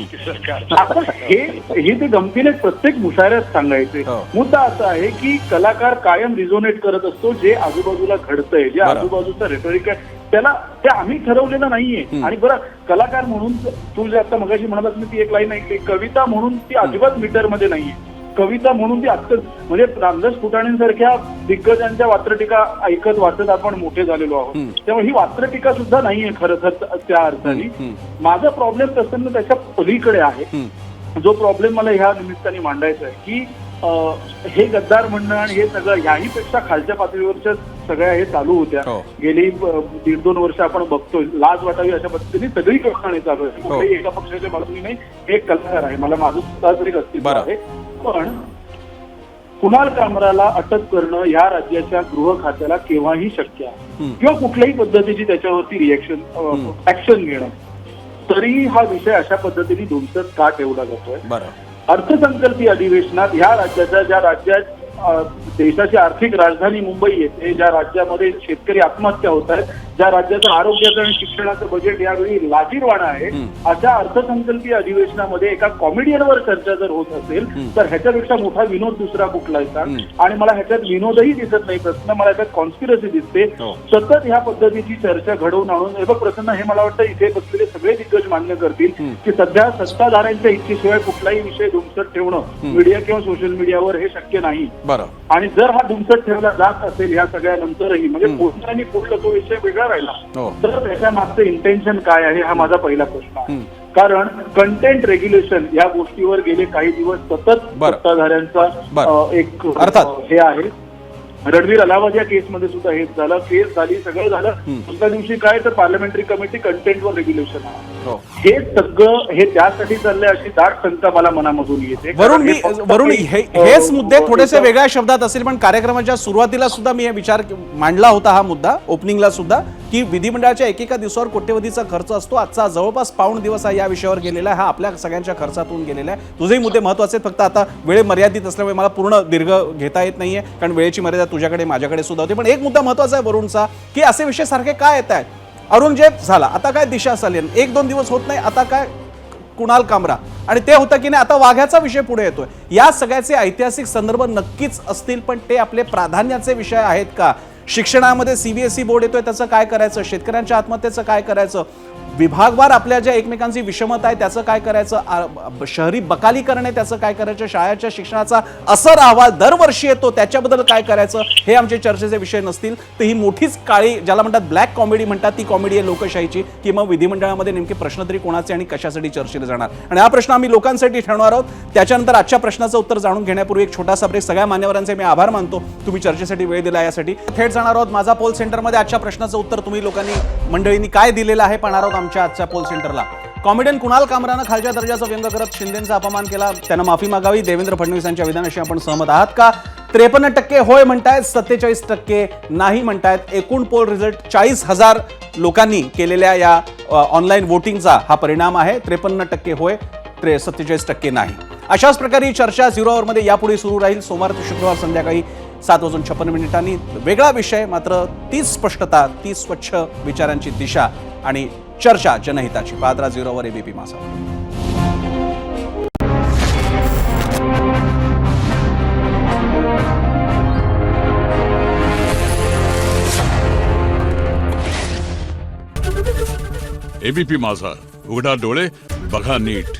आता हे ते गमतीने प्रत्येक मुशायऱ्यात सांगायचे. मुद्दा असा आहे की कलाकार कायम रिझोनेट करत असतो जे आजूबाजूला घडतंय, जे आजूबाजूचं रेटॉरिक आहे त्याला ते आम्ही ठरवलेलं नाहीये. आणि बरं, कलाकार म्हणून तू जे आता मगाशी म्हणालास मी ती एक लाईन ऐकली, कविता म्हणून ती अजिबात मीटरमध्ये नाहीये. कविता म्हणून ती अत्यंत म्हणजे रामदास फुटाणेंसारख्या दिग्गजांच्या वात्रटिका ऐकत वाचत आपण मोठे झालेलो आहोत. त्यामुळे ही वात्रटिका सुद्धा नाहीये खरं तर त्या अर्थाने. माझा प्रॉब्लेम तसं त्याच्या पलीकडे आहे. जो प्रॉब्लेम मला ह्या निमित्ताने मांडायचा आहे की हे गद्दार म्हणणं आणि हे सगळं याही पेक्षा खालच्या पातळीवरच्या सगळ्या हे चालू होत्या. गेली 1.5-2 वर्ष आपण बघतोय. लाज वाटावी अशा पद्धतीने सगळी कारणे चालू आहे. कुठल्याही एका पक्षाच्या बाजूने नाही. एक कलाकार आहे, मला माझं स्वतःच एक अस्तित्व आहे. पण कुणाल कामराला अटक करणं या राज्याच्या गृह खात्याला केव्हाही शक्य आहे किंवा कुठल्याही पद्धतीची त्याच्यावरती रिएक्शन ऍक्शन घेणं. तरीही हा विषय अशा पद्धतीने धुमसत का ठेवला जातोय? अर्थसंकल्पीय अधिवेशनात ह्या राज्याच्या, ज्या राज्यात देशाची आर्थिक राजधानी मुंबई येते, ज्या राज्यामध्ये शेतकरी आत्महत्या होत आहेत, ज्या राज्याचं आरोग्याचं आणि शिक्षणाचं बजेट यावेळी लाजीरवाणं आहे, अशा अर्थसंकल्पीय अधिवेशनामध्ये एका कॉमेडियनवर चर्चा जर होत असेल तर ह्याच्यापेक्षा मोठा विनोद दुसरा कुठला आहे का? आणि मला ह्याच्यात विनोदही दिसत नाही प्रश्न, मला ह्याच्यात कॉन्स्पिरसी दिसते. सतत ह्या पद्धतीची चर्चा घडवून आणून हे बघ प्रसन्न, हे मला वाटतं इथे बसलेले सगळे दिग्गज निकष मान्य करतील की सध्या सत्ताधाऱ्यांच्या इच्छेशिवाय कुठलाही विषय धुमसत ठेवणं मीडिया किंवा सोशल मीडियावर हे शक्य नाही. बरं आणि जर हा धुमसत ठेवला जात असेल या सगळ्यानंतरही म्हणजे पोलिसांनी पुढलं तो विषय वेगळा राहिला हो. तर त्याच्या मागचं इंटेन्शन काय आहे हा माझा पहिला प्रश्न आहे. कारण कंटेंट रेग्युलेशन या गोष्टीवर गेले काही दिवस सतत सत्ताधाऱ्यांचा एक हे आहे. रणवीर अलाहाबाद या केसमध्ये सुद्धा हेच झालं. केस झाली, सगळं झालं. दुसऱ्या दिवशी काय तर पार्लमेंटरी कमिटी कंटेंटवर रेग्युलेशन आहे. हे सगळं हे त्यासाठी चाललंय अशी दाट शंका मला मनामधून येते. वरुण हेच मुद्दे थोडेसे वेगळ्या शब्दात असतील पण कार्यक्रमाच्या सुरुवातीला सुद्धा मी हे विचार मांडला होता हा मुद्दा ओपनिंगला सुद्धा की विधिमंडळाच्या एकेका दिवसावर कोट्यवधीचा खर्च असतो. आजचा जवळपास पाऊण दिवस हा या विषयावर गेलेला आहे. हा आपल्या सगळ्यांच्या खर्चातून गेलेला आहे. तुझेही मुद्दे महत्त्वाचे आहेत. फक्त आता वेळ मर्यादित असल्यामुळे मला पूर्ण दीर्घ घेता येत नाहीये कारण वेळेची मर्यादा तुझ्याकडे माझ्याकडे सुद्धा होती. पण एक मुद्दा महत्त्वाचा आहे वरुणचा की असे विषय सारखे काय येत आहेत. औरंगजेब झाला, आता काय दिशा सालियन, 1-2 दिवस होत नाही, आता काय कुणाल कामरा आणि ते होतं की नाही आता वाघ्याचा विषय पुढे येतोय. या सगळ्याचे ऐतिहासिक संदर्भ नक्कीच असतील पण ते आपले प्राधान्याचे विषय आहेत का? शिक्षणामध्ये सीबीएसई बोर्ड येतोय त्याचं काय करायचं, शेतकऱ्यांच्या आत्महत्येचं काय करायचं, विभागवार आपल्या ज्या एकमेकांची विषमता आहे त्याचं काय करायचं, शहरी बकालीकरण आहे त्याचं काय करायचं, शाळेच्या शिक्षणाचा असर अहवाल दरवर्षी येतो त्याच्याबद्दल काय करायचं, हे आमचे चर्चेचे विषय नसतील तर ही मोठीच काळी ज्याला म्हणतात ब्लॅक कॉमेडी म्हणतात ती कॉमेडी आहे लोकशाहीची की मग विधिमंडळामध्ये नेमके प्रश्न तरी कोणाचे आणि कशासाठी चर्चेला जाणार. आणि हा प्रश्न आम्ही लोकांसाठी ठेवणार आहोत. त्याच्यानंतर आजच्या प्रश्नाचं उत्तर जाणून घेण्यापूर्वी एक छोटासा ब्रेक. सगळ्या मान्यवरांचे मी आभार मानतो तुम्ही चर्चेसाठी वेळ दिला यासाठी. थेट जाणार आहोत माझा पोल सेंटरमध्ये. आजच्या प्रश्नाचं उत्तर तुम्ही लोकांनी मंडळींनी काय दिलेलं आहे पाहणार आहोत आमच्या आजच्या पोल सेंटरला. कॉमेडियन कुणाल कामरानं खालच्या दर्जाचा व्यंग करत शिंदेचा अपमान केला, त्यांना माफी मागावी. देवेंद्र फडणवीस यांच्या विधानाशी आपण सहमत आहात का? 53% होय म्हणतायत, 47% नाही म्हणतायत. एकूण पोल रिझल्ट 40,000 लोकांनी केलेल्या या ऑनलाईन वोटिंगचा हा परिणाम आहे. 53% होय, 47% नाही. अशाच प्रकारे ही चर्चा 0 आवरमध्ये यापुढे सुरू राहील. सोमवार ते शुक्रवार संध्याकाळी 7:56 वेगळा विषय मात्र तीच स्पष्टता, ती स्वच्छ विचारांची दिशा आणि चर्चा जनहिताची. पादरा 0 वर एबीपी माझा. एबीपी माझा, उघडा डोळे बघा नीट.